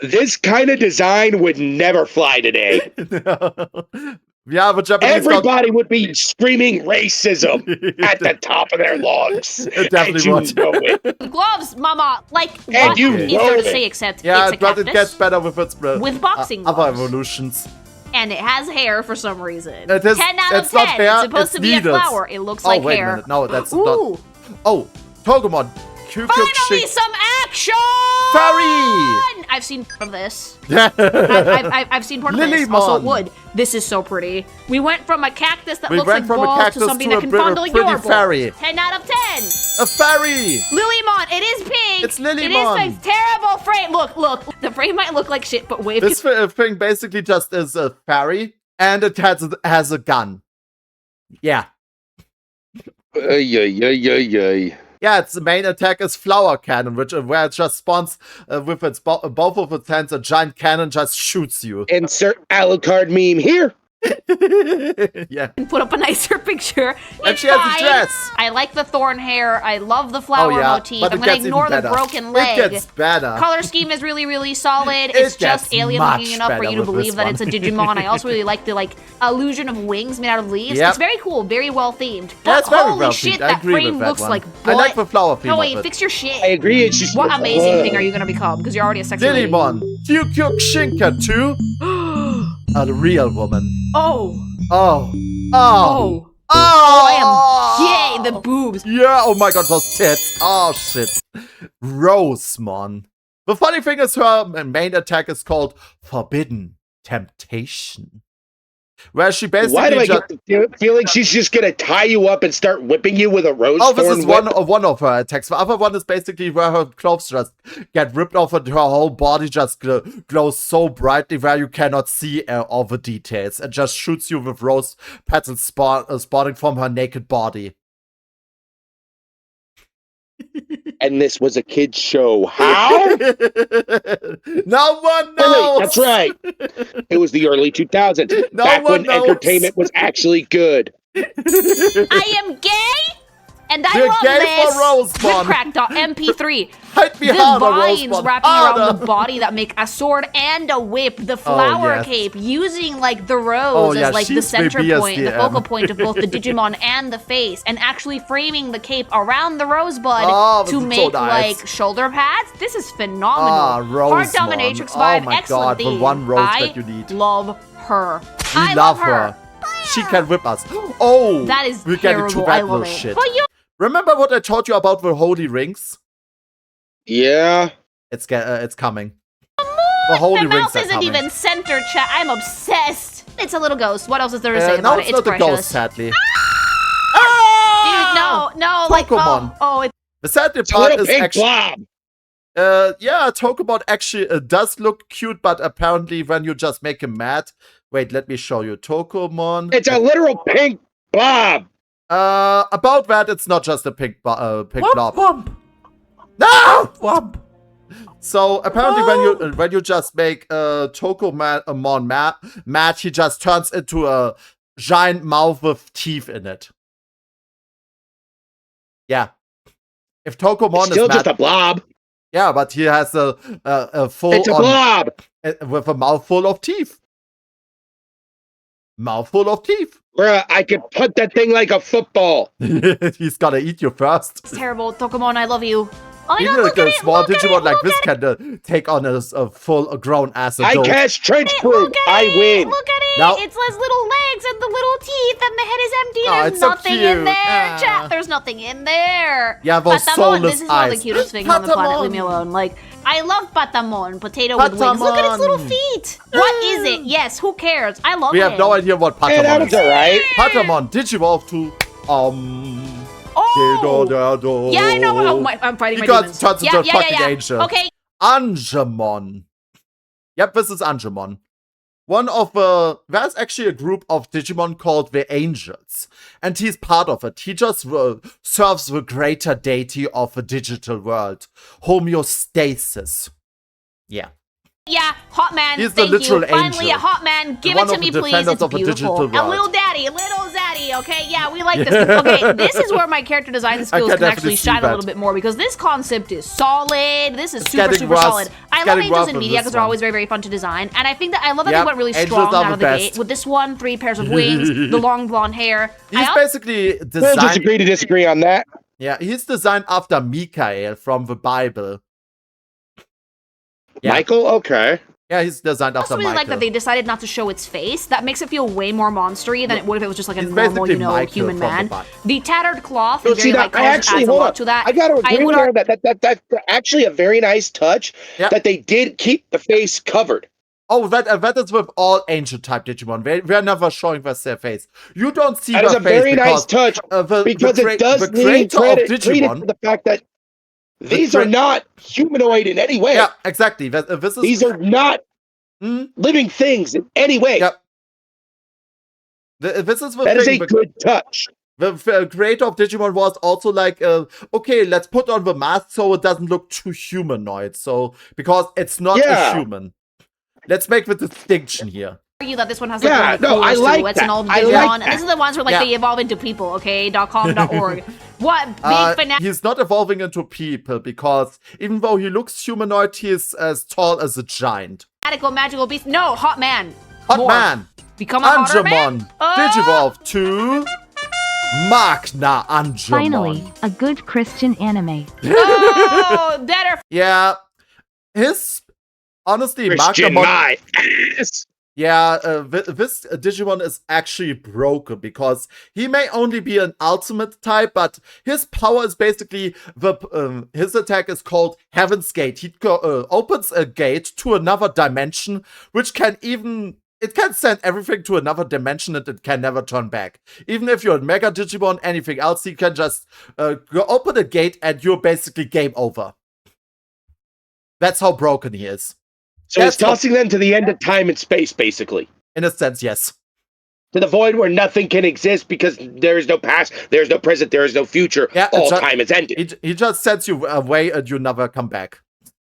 This kind of design would never fly today. Yeah, the Japanese Everybody would be screaming racism at the top of their lungs. It definitely and you would. know it. Gloves, mama. Like, And what you is know there to it. say except Yeah, it's a but cactus it gets better with its with boxing other gloves. evolutions. And it has hair for some reason. It is- 10 out of it's not 10. hair, It's supposed it's to be needles. a flower. It looks Oh, like wait a hair. minute. No, that's Ooh. not. Oh, Togemon. Finally, some action! Furry! I've seen part of this. I've seen part of this. Lilymon. Also, wood. This is so pretty. We went from a cactus that We looks went like from a balls cactus to something to that a can pretty fondle your balls. fairy. 10 out of 10. A fairy! Lilymon, it is pink. It's It is Lilymon. a terrible frame. Look. The frame might look like shit, but wave. This thing basically just is a fairy, and it has a gun. Yeah. Yeah, its main attack is Flower Cannon, where it just spawns with its both of its hands, a giant cannon just shoots you. Insert Alucard meme here. Yeah. Put up a nicer picture. And It's she has a fine. dress. I like the thorn hair. I love the flower motif. but I'm it gonna gets ignore even the better. broken leg. It gets better. Color scheme is really, really solid. It It's just gets alien much looking enough for better you to with believe this that one. it's a Digimon. I also really like the illusion of wings made out of leaves. Yep. It's very cool, very well themed. Yeah, it's very holy well shit, themed. I that agree with frame that looks one. like I like the flower theme No, of wait, it. fix your shit. I agree. It's just What amazing thing are you gonna become? Because you're already a sexy lady. Lilymon. Kyukyuk Shinka 2. A real woman. Oh. Oh. Oh. Oh. I am gay. The boobs. Yeah, oh my god, those tits. Oh shit. Rosemon. The funny thing is her main attack is called Forbidden Temptation. Where she basically Why do I get the feeling she's just gonna tie you up and start whipping you with a rose Oh, this is whip? one of her attacks. The other one is basically where her clothes just get ripped off and her whole body just glows so brightly where you cannot see all the details. And just shoots you with rose petals spawning from her naked body. And this was a kid's show. How? No one knows! Oh, wait, that's right. It was the early 2000s. No back one when knows. entertainment was actually good. I am gay, And I The gay for love this Rosemond. Whipcrack.mp3. Hide The behind vines Rosemond. wrapping around the body that make a sword and a whip. The flower yes. cape using like the rose as like the she's center maybe point, the focal point of both the Digimon and the face, and actually framing the cape around the rosebud to this is make so nice. like shoulder pads. This is phenomenal. Hard Rosemond. dominatrix Oh vibe, my excellent God, theme. the one rose I that you need. love her. We I love love her. She can whip us. Oh, That is we're getting to terrible. that I love little it. shit. But you Remember what I told you about the holy rings? Yeah. It's coming. The holy my rings mouse are isn't coming. even center, chat. I'm obsessed. It's a little ghost. What else is there to say No, about it's it? not It's a precious. ghost, sadly. Dude, no, like, Pokemon. it's The sad It's a part little is pink actually... blob. Yeah, Tokobot actually does look cute, but apparently when you just make him mad... Wait, let me show you. Tokomon. It's a literal pink blob. About that, it's not just a pink blob. Womp. No! Womp. So apparently, when you just make Tokomon mad, he just turns into a giant mouth with teeth in it. Yeah. If Tokomon It's still is mad, just a blob. yeah, but he has a full It's a blob. with a mouthful of teeth. Mouthful of teeth. Bruh, I could put that thing like a football. He's gonna eat you first. terrible. Pokemon, I love you. Oh my Even god, look a at it, small look at Digimon it, like look this at can take on a full grown ass I adult. cast trench it, proof. look at I it, win. Look at it. Now- It's his little legs and the little teeth and the head is empty. Oh, There's it's so nothing cute. in there, Ah. chat. There's nothing in there. Yeah, those Patamon, soulless this is one of eyes. the cutest things on the planet. Patamon. Leave me alone. Like, I love Patamon, potato with wings. Look at its little Patamon. feet. What is it? Yes, who cares? I love We it. have no idea what Hey, that Patamon was is. alright. Patamon, Digivolve to Oh! Yeah, I know. Oh, I'm fighting He my got demons. turns into a fucking angel. Okay. Angemon. Yep, this is Angemon. One of there's actually a group of Digimon called the Angels, and he's part of it. He just serves the greater deity of the digital world, homeostasis. Yeah. Yeah, hot man. He's the thank literal you. Finally, angel. a hot man. Give One it to of me, the please. defenders It's of a digital beautiful. A world. little zaddy. Okay, yeah, we like this. Okay, this is where my character design skills can can actually definitely see shine a that. little bit more because this concept is solid. This is super, getting super rough. solid. I It's love getting angels rough in with media this because they're one. always very, very fun to design, and I think that I love that Yep, they went really angels strong are out the of the best. gate with this one, 3 pairs of wings, the long blonde hair. He's basically We'll designed. just agree to disagree on that. Yeah, he's designed after Mikael from the Bible. Yeah. Michael? Okay. Yeah, he's designed I after also really like Michael. that they decided not to show its face. That makes it feel way more monstery than it would if it was just like a He's normal, basically Michael human from the man. Bible. The tattered cloth No, and see very light that I colors actually adds a hold lot up. to that. I gotta agree with her that's actually a very nice touch Yep. that they did keep the face covered. Oh, that is with all ancient type Digimon. We're never showing their face. You don't see That is their a face very nice because, touch the because it does the need creator of credit Digimon. for the fact that these are not humanoid in any way. Yeah, exactly. This is These are not living things in any way. Yep. This is the That thing. is a good touch. The creator of Digimon was also like, okay, let's put on the mask so it doesn't look too humanoid. So because it's not Yeah. a human. Let's make the distinction here. Argue that this one has like Yeah, one of the no, I coolest like silhouettes that. and all the I Digimon. like And that. this is the ones where like Yeah. they evolve into people, okay? .com.org. What big fanatic He's not evolving into people because even though he looks humanoid, he is as tall as a giant. magical beast. No, hot man. Hot More. man. Become a hotter man. Angemon. Digivolve to Magna Angemon. Finally, a good Christian anime. Oh, better. Yeah. His honestly Christian Magnamon. my ass. Yeah, this Digimon is actually broken because he may only be an ultimate type, but his power is basically his attack is called Heaven's Gate. He opens a gate to another dimension, which can it can send everything to another dimension and it can never turn back. Even if you're a Mega Digimon, anything else, you can just open a gate and you're basically game over. That's how broken he is. So it's tossing them to the end of time and space, basically. In a sense, yes. To the void where nothing can exist because there is no past, there is no present, there is no future. Yeah, All time is ended. He just sends you away and you never come back.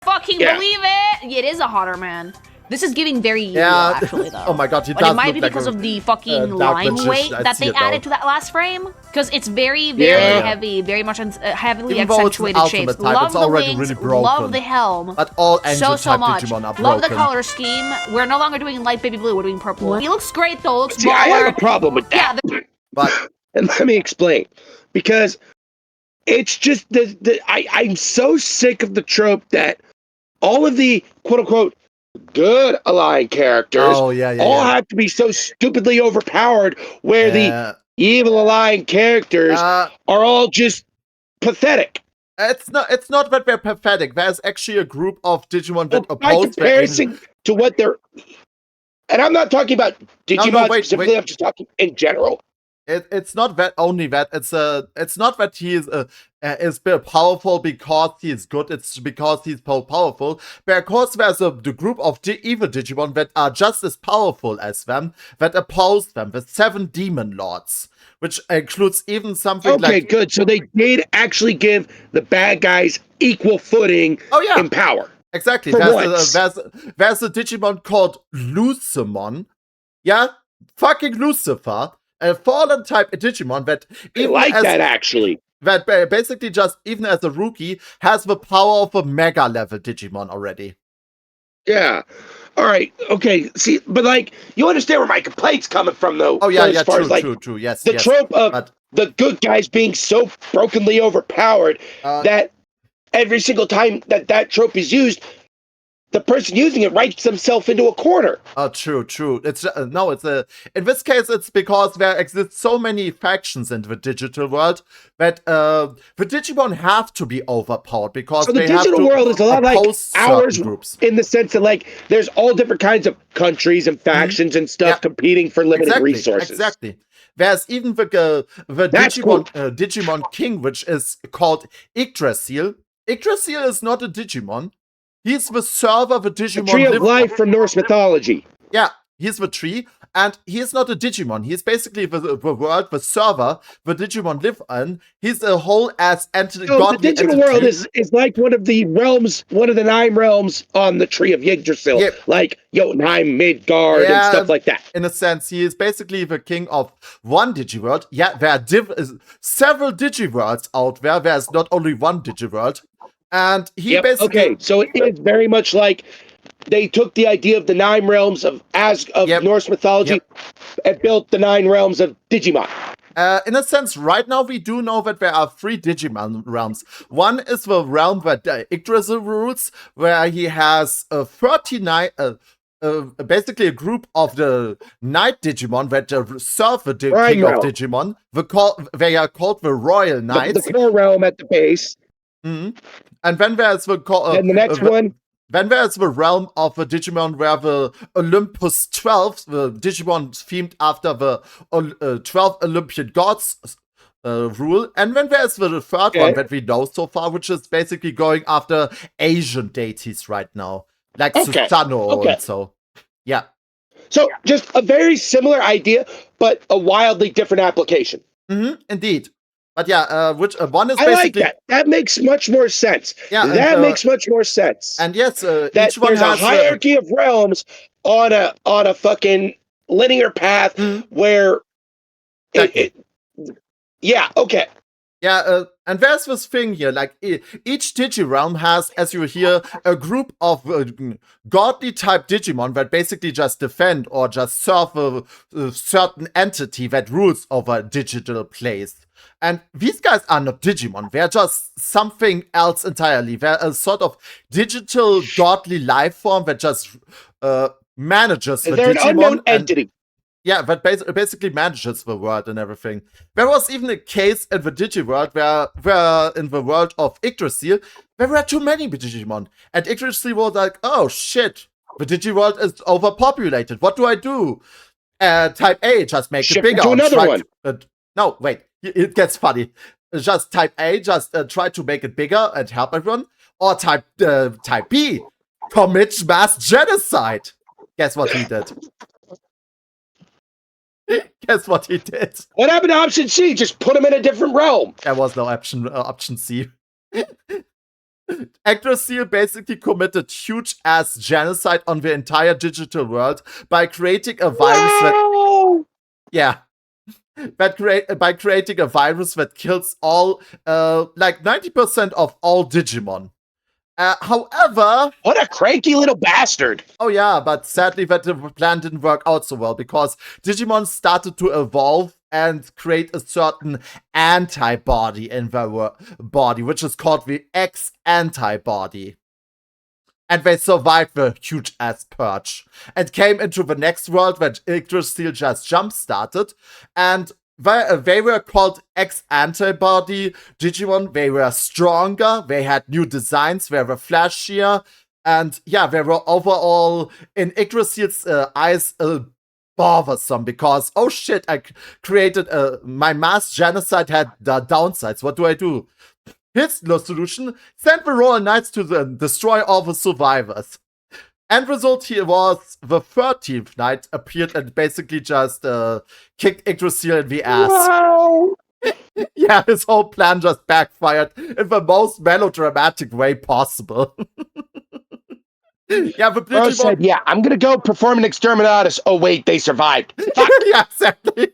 Fucking Yeah. believe it. It is a hotter man. This is giving very Yu, Yeah. actually, though. Oh my god, he But does it might look be like because a, of the fucking dark line magician. weight I that see they it now. added to that last frame. Because it's very, very Yeah. heavy, very much heavily Even though it's an accentuated shapes. ultimate type, Love it's the already wings, really broken. love the helm. But all angel So type much. Digimon are broken. Love the color scheme. We're no longer doing light baby blue, we're doing purple. What? He looks great though, looks See, I have a baller. problem with Yeah, that. But And let me explain. Because it's just I'm so sick of the trope that all of the quote unquote good aligned characters all have to be so stupidly overpowered, where the evil aligned characters are all just pathetic. It's not that they're pathetic. There's actually a group of Digimon that By oppose their comparison to what they're, and I'm not talking about Digimon specifically. I'm just talking in general. It's not that only that. It's not that he is powerful because he is good. It's because he's powerful. Because there's the group of evil Digimon that are just as powerful as them, that oppose them, the 7 demon lords, which includes even something like. Okay, good. So they did actually give the bad guys equal footing in power. Exactly. For There's a Digimon called Lucemon. Yeah, fucking Lucifer. A fallen type Digimon that even actually. That basically just, even as a rookie, has the power of a mega level Digimon already. Yeah. All right. Okay. See, but like, you understand where my complaint's coming from, though. Oh yeah, as far true, as, like, true. Yes, the trope of the good guys being so brokenly overpowered that every single time that trope is used, the person using it writes themselves into a corner. Oh, true. It's in this case, it's because there exist so many factions in the digital world that the Digimon have to be overpowered because so the they have digital to world is a lot like ours groups. In the sense that, like, there's all different kinds of countries and factions and stuff competing for limited resources. Exactly. There's even the Digimon King, which is called Yggdrasil. Yggdrasil is not a Digimon. He's the server the Digimon tree of life from Norse mythology. Yeah, he's the tree, and he's not a Digimon. He's basically the world, the server the Digimon live in. He's a whole ass entity. The digital world is like one of the realms, one of the 9 realms on the tree of Yggdrasil, like Jotunheim, Midgard, and stuff like that. In a sense, he is basically the king of one Digiworld. Yeah, there are several Digiworlds out there. There's not only one Digiworld. And he basically... Okay, so it is very much like they took the idea of the 9 realms of Norse mythology and built the 9 realms of Digimon. In a sense, right now we do know that there are 3 Digimon realms. One is the realm that Yggdrasil rules, where he has 39... basically a group of the Night Digimon that serve the king of Digimon. They are called the Royal Knights. The core realm at the base. Mm-hmm. And then there's the and the next one. Then there's the realm of the Digimon where the Olympus 12, the Digimon themed after the 12 Olympian gods, rule. And then there's the third one that we know so far, which is basically going after Asian deities right now, like Susano and so. Yeah. So just a very similar idea, but a wildly different application. Mm-hmm, indeed. But yeah, which one is basically... I like that. That makes much more sense. Yeah, that makes much more sense. And yes, that each one there's has a hierarchy of realms on a fucking linear path where yeah, okay. Yeah, and there's this thing here, like, each Digirealm has, as you hear, a group of godly type Digimon that basically just defend or just serve a certain entity that rules over a digital place. And these guys are not Digimon, they're just something else entirely. They're a sort of digital godly life form that just manages the Digimon. They're an unknown entity. Yeah, that basically manages the world and everything. There was even a case in the Digiworld where in the world of Yggdrasil, there were too many Digimon. And Yggdrasil was like, oh shit, the Digiworld is overpopulated. What do I do? Type A, just make it bigger. To another one. No, wait, it gets funny. Just type A, just try to make it bigger and help everyone. Or type B, commit mass genocide. Guess what he did? Guess what he did? What happened to option C? Just put him in a different realm. There was no option C. Yggdrasil basically committed huge-ass genocide on the entire digital world by creating a virus that... Yeah. By creating a virus that kills all, like 90% of all Digimon. However... What a cranky little bastard! Oh yeah, but sadly that the plan didn't work out so well, because Digimon started to evolve and create a certain antibody in their body, which is called the X antibody. And they survived the huge-ass purge and came into the next world that Yggdrasil just jump-started, and they were called X antibody Digimon. They were stronger, they had new designs, they were flashier, and yeah, they were overall, in Yggdrasil's eyes, bothersome, because, oh shit, I created my mass genocide had the downsides. What do? His solution: send the Royal Knights to destroy all the survivors. End result here was the 13th Knight appeared and basically just kicked Yggdrasil in the ass. Wow. Yeah, his whole plan just backfired in the most melodramatic way possible. Yeah, the Bro said, yeah, I'm gonna go perform an exterminatus. Oh wait, they survived. Yeah, exactly.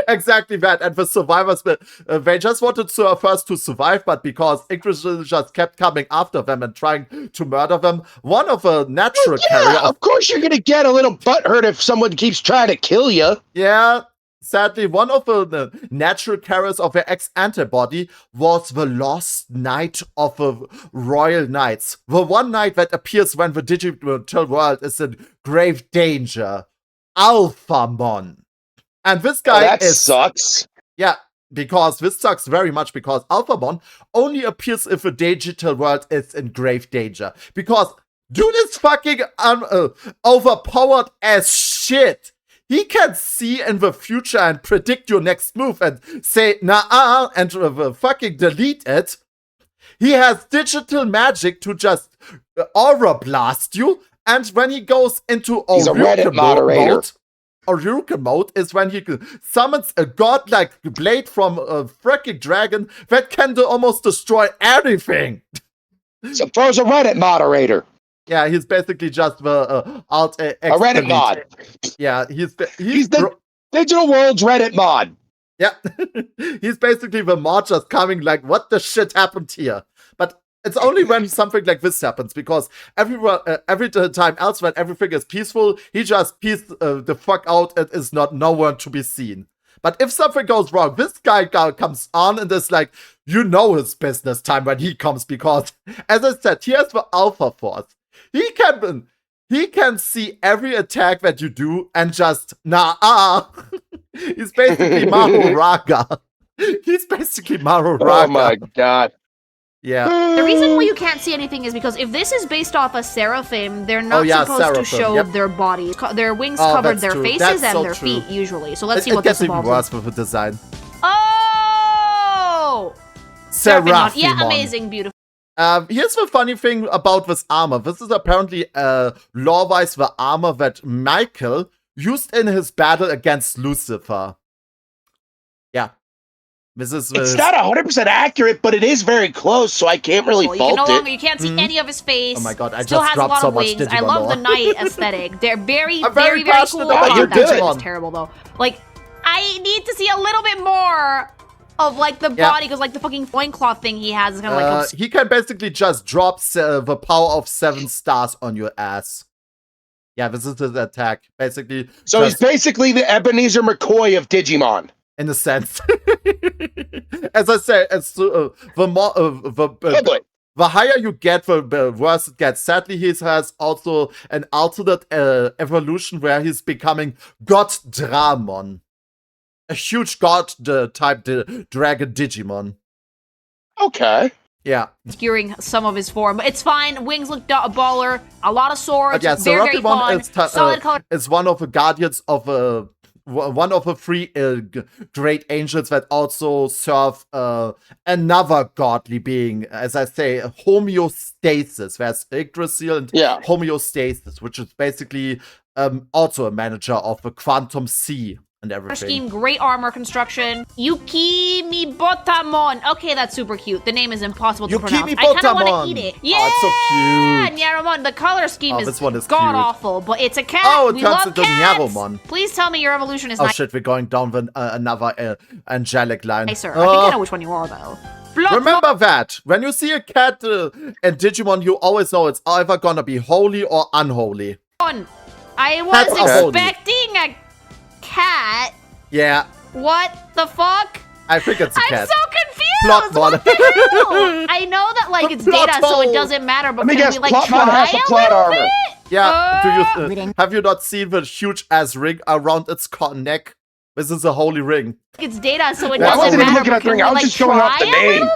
Exactly that. And the survivors, they just wanted first to survive, but because Yggdrasil just kept coming after them and trying to murder them, one of the natural carriers... of course you're gonna get a little butthurt if someone keeps trying to kill you. Yeah, sadly, one of the natural carriers of the X antibody was the lost knight of the Royal Knights. The one knight that appears when the digital world is in grave danger. Alphamon. And this guy sucks. Yeah, because this sucks very much, because Alphamon only appears if the digital world is in grave danger. Because dude is fucking overpowered as shit. He can see in the future and predict your next move and say nah and fucking delete it. He has digital magic to just aura blast you, and when he goes into He's a Reddit moderator. Oryuka mode is when he summons a godlike blade from a freaking dragon that can almost destroy everything. So Bro's a Reddit moderator. Yeah, he's basically just the alt a Reddit mod. Yeah, he's the digital world's Reddit mod. Yeah, he's basically the mod just coming like, what the shit happened here? But it's only when something like this happens, because every time else when everything is peaceful, he just peace the fuck out and is nowhere to be seen. But if something goes wrong, this guy comes on and is like, you know his business time when he comes, because, as I said, he has the Alpha Force. He can see every attack that you do and just, He's basically Maru Raga. He's basically Maru Raga. Oh my god. Yeah. The reason why you can't see anything is because if this is based off a Seraphim, they're not supposed to show their bodies. Their wings covered their faces and their feet, usually. So let's see what this involves. It gets even worse with the design. Oh! Seraphimon. Yeah, amazing, beautiful. Here's the funny thing about this armor. This is apparently, lore-wise, the armor that Michael used in his battle against Lucifer. Yeah. It's not 100% accurate, but it is very close, so I can't really fault it. You can't see any of his face. Oh my god, I Still just has dropped a lot so of much wings. Digimon I love lore. the knight aesthetic. They're very cool. About That was terrible, though. Like, I need to see a little bit more of, like, the body, because, like, the fucking loincloth thing he has is kind of like... He can basically just drop the power of 7 stars on your ass. Yeah, this is his attack. Basically. So he's basically the Ebenezer McCoy of Digimon. In a sense. As I said, the higher you get, the worse it gets. Sadly, he has also an alternate evolution where he's becoming Goddramon. A huge god-type dragon Digimon. Okay. Yeah. Obscuring some of his form. But it's fine. Wings look baller. A lot of swords. Yeah, very fun. Solid color. Is one of the guardians of one of the 3 great angels that also serve another godly being, as I say, homeostasis. There's Yggdrasil and homeostasis, which is basically also a manager of the Quantum Sea and everything. Scheme, great armor construction. Yukimi-Botamon. Okay, that's super cute. The name is impossible to pronounce. I kind of want to eat it. Yeah, oh, it's so cute. Nyaromon. The color scheme is god awful, but it's a cat. Oh, it we turns love into cats. Nyaromon. Please tell me your evolution is Oh shit, we're going down another angelic line. Hey, sir. I think I know which one you are, though. Remember that. When you see a cat in Digimon, you always know it's either gonna be holy or unholy. I was expecting a cat. Yeah. What the fuck? I think it's a cat. I'm so confused. What the hell? I know that like it's data, so it doesn't matter. But can we like try a little bit? Yeah. Have you not seen the huge ass ring around its neck? This is a holy ring. It's data, so it doesn't I wasn't matter. even looking at the ring. I was just going off the name.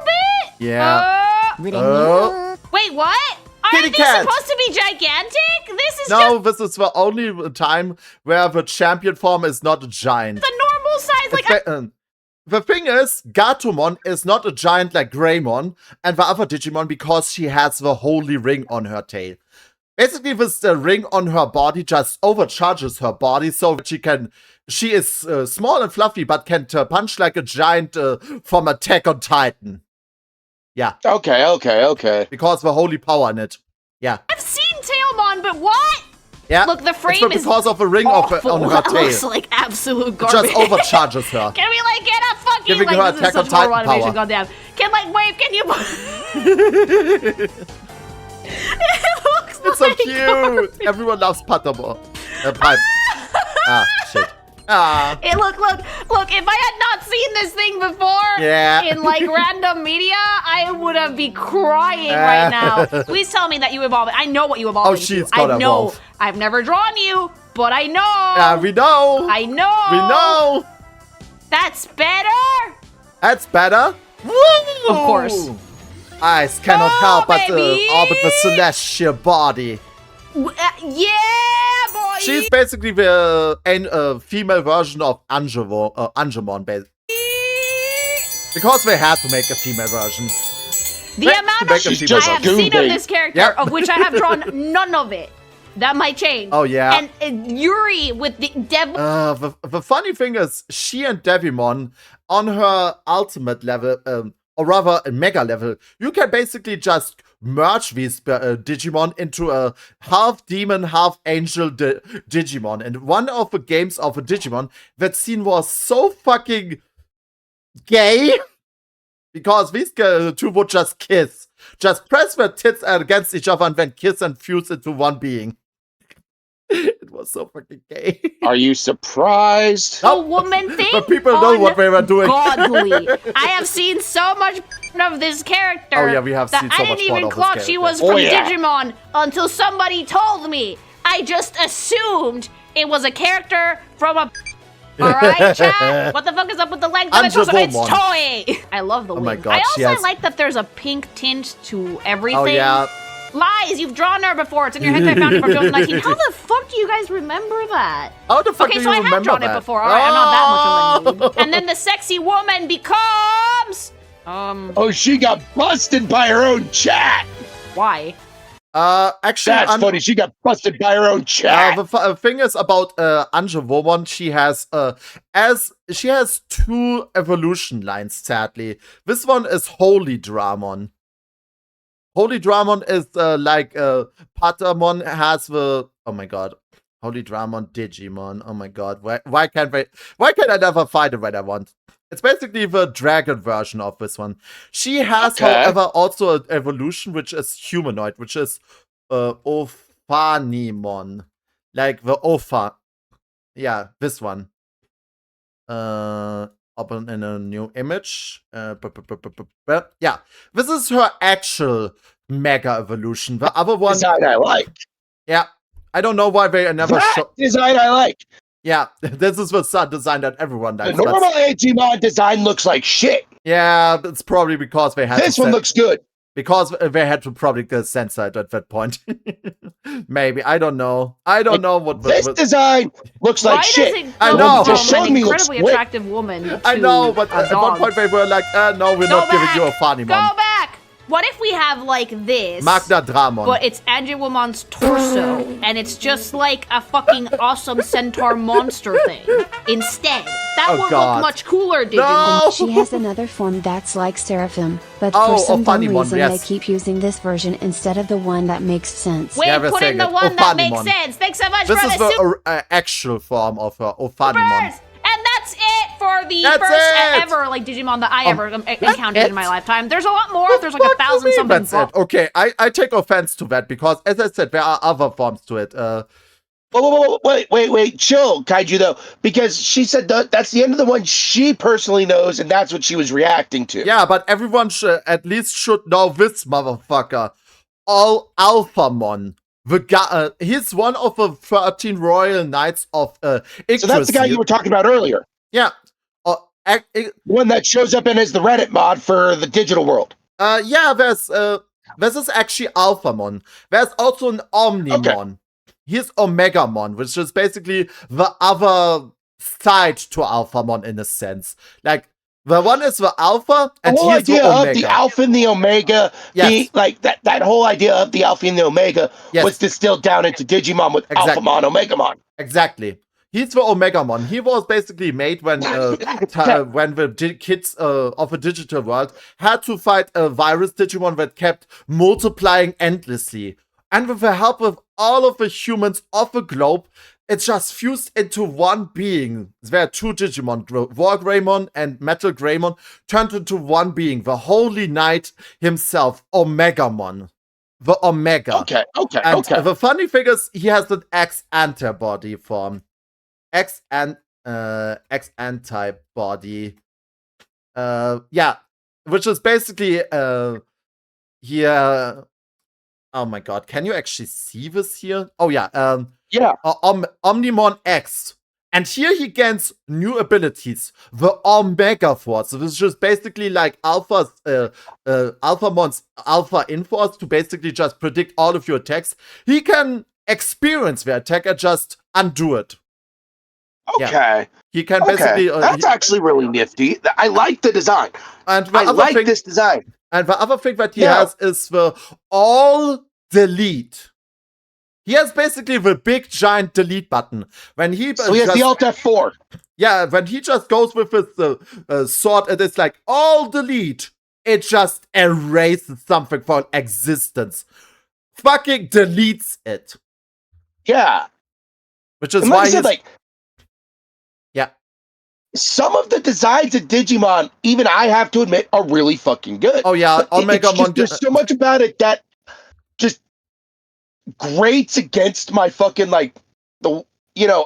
Yeah. Wait, what? Aren't these supposed to be gigantic? This is this is the only time where the champion form is not a giant. The normal size, like the thing is, Gatomon is not a giant like Greymon and the other Digimon because she has the holy ring on her tail. Basically, the ring on her body just overcharges her body so that she is small and fluffy, but can punch like a giant from Attack on Titan. Yeah. Okay. Because the holy power in it. Yeah. I've seen Tailmon, but what? Yeah. Look, the frame is because of a ring on her tail. It looks like absolute garbage. It just overcharges her. Can we like get a fucking Giving her like this Attack is such on horrible Titan animation? power. Goddamn. Can you? It looks It's like so cute. Everyone loves Patamon. Pipe. Shit. Hey, look, if I had not seen this thing before in like random media, I would have been crying right now. Please tell me that you evolve. I know what you evolve into. She's gonna evolve. I've never drawn you, but I know. Yeah, we know. I know. We know. That's better. That's better. Woo! Of course. Eyes cannot help but orbit the celestial body. Yeah, boy! She's basically the female version of Angemon, basically. Because they had to make a female version. The amount of I have seen of this character, of which I have drawn none of it. That might change. Oh, yeah. And Yuri with the devil. The funny thing is, she and Devimon, on her ultimate level, or rather a mega level, you can basically just merge these Digimon into a half demon, half angel Digimon. And one of the games of a Digimon, that scene was so fucking gay because these two would just kiss. Just press their tits against each other and then kiss and fuse into one being. It was so fucking gay. Are you surprised? The woman thing? But people know what they were doing. Godly. I have seen so much of this character. Oh yeah, we have seen so much I didn't even clock she was from Digimon until somebody told me. I just assumed it was a character from a... Alright, chat? What the fuck is up with the length of the torso? It's toy! I love the wing. My God, I also like that there's a pink tint to everything. Oh yeah. Lies! You've drawn her before. It's in your head. I found it from 2019. How the fuck do you guys remember that? How the fuck do you remember that? Okay, so I have drawn it before. Alright, I'm not that much of a noob. And then the sexy woman becomes... Oh, she got busted by her own chat! Why? Actually... That's funny. She got busted by her own chat! The thing is about Angemon, she has two evolution lines, sadly. This one is Holy Dramon. Holy Dramon is like Patamon has the... Oh my god. Holy Dramon Digimon. Oh my god. Why can't I never find it when I want? It's basically the dragon version of this one. She has, however, also an evolution which is humanoid, which is Ophanimon. Like the Opha. Yeah, this one. Open in a new image. Yeah, this is her actual mega evolution. The other one... Design I like. Yeah, I don't know why they never show... Design I like. Yeah, this is the design that everyone likes. The normal Digimon design looks like shit. Yeah, it's probably because they had This one looks good. Because they had to probably censor it at that point. Maybe. I don't know. I don't know what... This design looks like shit. I know. Just an incredibly attractive woman. I know, but at one point they were like, no, we're not giving you a funny Go mom. back! What if we have like this? Magna Dramon. But it's Angelwoman's torso, and it's just like a fucking awesome centaur monster thing instead. That would look much cooler, Digimon. No! She has another form that's like Seraphim, but Oh, for some dumb Ophanimon, reason yes. they keep using this version instead of the one that makes sense. Wait, Never put in saying the it. one that makes Ophanimon. sense. Thanks so much This for is the super. the actual form of Ophanimon. And that's it for the That's first it! ever like Digimon that I ever encountered it? in my lifetime. There's a lot more. There's like What do you 1,000 mean something. that's it? Okay, I take offense to that because, as I said, there are other forms to it. Wait, chill, Kaiju, though, because she said that's the end of the one she personally knows, and that's what she was reacting to. Yeah, but everyone at least should know this motherfucker. All Alphamon. He's one of the 13 royal knights of Yggdrasil. So that's the guy you were talking about earlier. Yeah. One that shows up in as the Reddit mod for the digital world. Yeah, this is actually Alphamon. There's also an Omnimon. Okay. He's Omegamon, which is basically the other side to Alphamon in a sense. Like, the one is the Alpha, and the whole he's the idea Omega. of the Alpha and the Omega, Yes. that whole idea of the Alpha and the Omega Yes. was distilled down into Digimon with Exactly. Alphamon, Omegamon. Exactly. He's the Omegamon. He was basically made when the kids of a digital world had to fight a virus Digimon that kept multiplying endlessly. And with the help of all of the humans of the globe, it just fused into one being. There are two Digimon, War Greymon and Metal Greymon, turned into one being, the Holy Knight himself, Omegamon. The Omega. Okay. And the funny thing is, he has an X antibody form. X antibody. Yeah, which is basically here. Oh my god, can you actually see this here? Oh yeah, Yeah. Omnimon X. And here he gains new abilities. The Omega Force, which is basically like Alphamon's Alpha Inforce to basically just predict all of your attacks. He can experience the attack and just undo it. Okay. Yeah. He can basically. That's actually really nifty. I like the design. And the I other like thing, this design. And the other thing that he has is the all delete. He has basically the big giant delete button. When he So he has the Alt F4. Yeah, when he just goes with his sword, and it's like all delete. It just erases something from existence. Fucking deletes it. Yeah. Which is And why like I said, like, yeah. some of the designs of Digimon, even I have to admit, are really fucking good. Oh yeah, Omegamon. There's so much about it that just grates against my fucking like the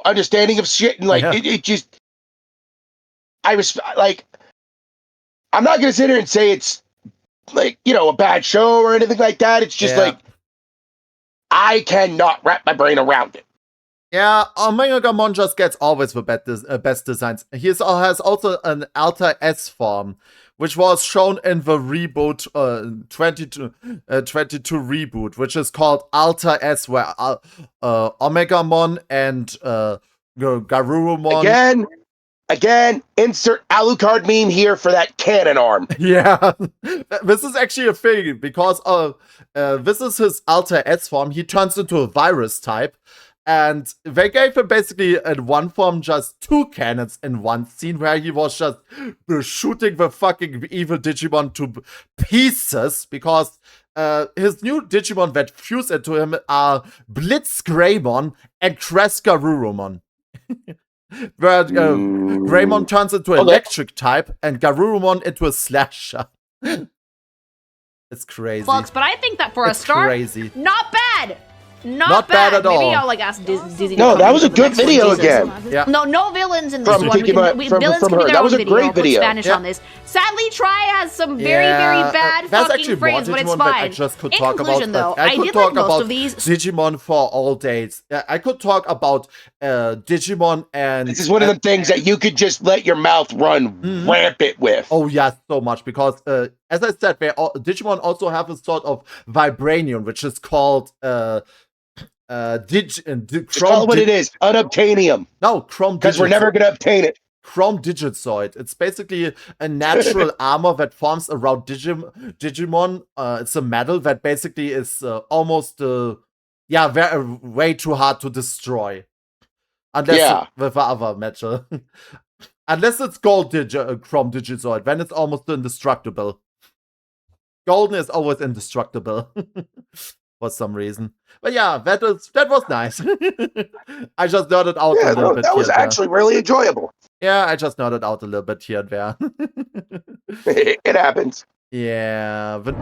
understanding of shit, and like it just. I was like, I'm not gonna sit here and say it's like a bad show or anything like that. It's just like I cannot wrap my brain around it. Yeah, Omegamon just gets always the best designs. He has also an Alter S form, which was shown in the reboot 22 reboot, which is called Alter S, where Omegamon and Garurumon. Again, insert Alucard meme here for that cannon arm. Yeah, this is actually a thing because this is his Alter S form. He turns into a virus type. And they gave him basically in one form just 2 cannons in one scene where he was just shooting the fucking evil Digimon to pieces because his new Digimon that fuse into him are Blitz Greymon and Garurumon. Where Greymon turns into electric type and Garurumon into a slasher. It's crazy. Flux, but I think that for a start, crazy. Not bad. Not bad at all. Maybe I'll ask Dizzy. No, that was a good video again. Yeah. No villains in this From one. her. Villains can be their That own was a video. great I'll put video. Spanish on this. Sadly, Try has some very bad that's fucking actually frames, but it's Digimon that I fine. just could In talk conclusion, about. though, I I could did talk like most about of these. Digimon for all days. I could talk about Digimon and. This is one of the things that you could just let your mouth run rampant with. Oh yeah, so much because as I said, Digimon also have a sort of vibranium, which is called Call it what it is, unobtainium. No, Chrome. Because we're never gonna obtain it. Chrome Digizoid. It's basically a natural armor that forms around Digimon. It's a metal that basically is almost, way too hard to destroy. Unless with other metal. Unless it's gold Chrome Digizoid, then it's almost indestructible. Golden is always indestructible. For some reason. But yeah, that was nice. I just nerded out a little bit. That was actually really enjoyable. Yeah, I just nerded out a little bit here and there. It happens. Yeah, but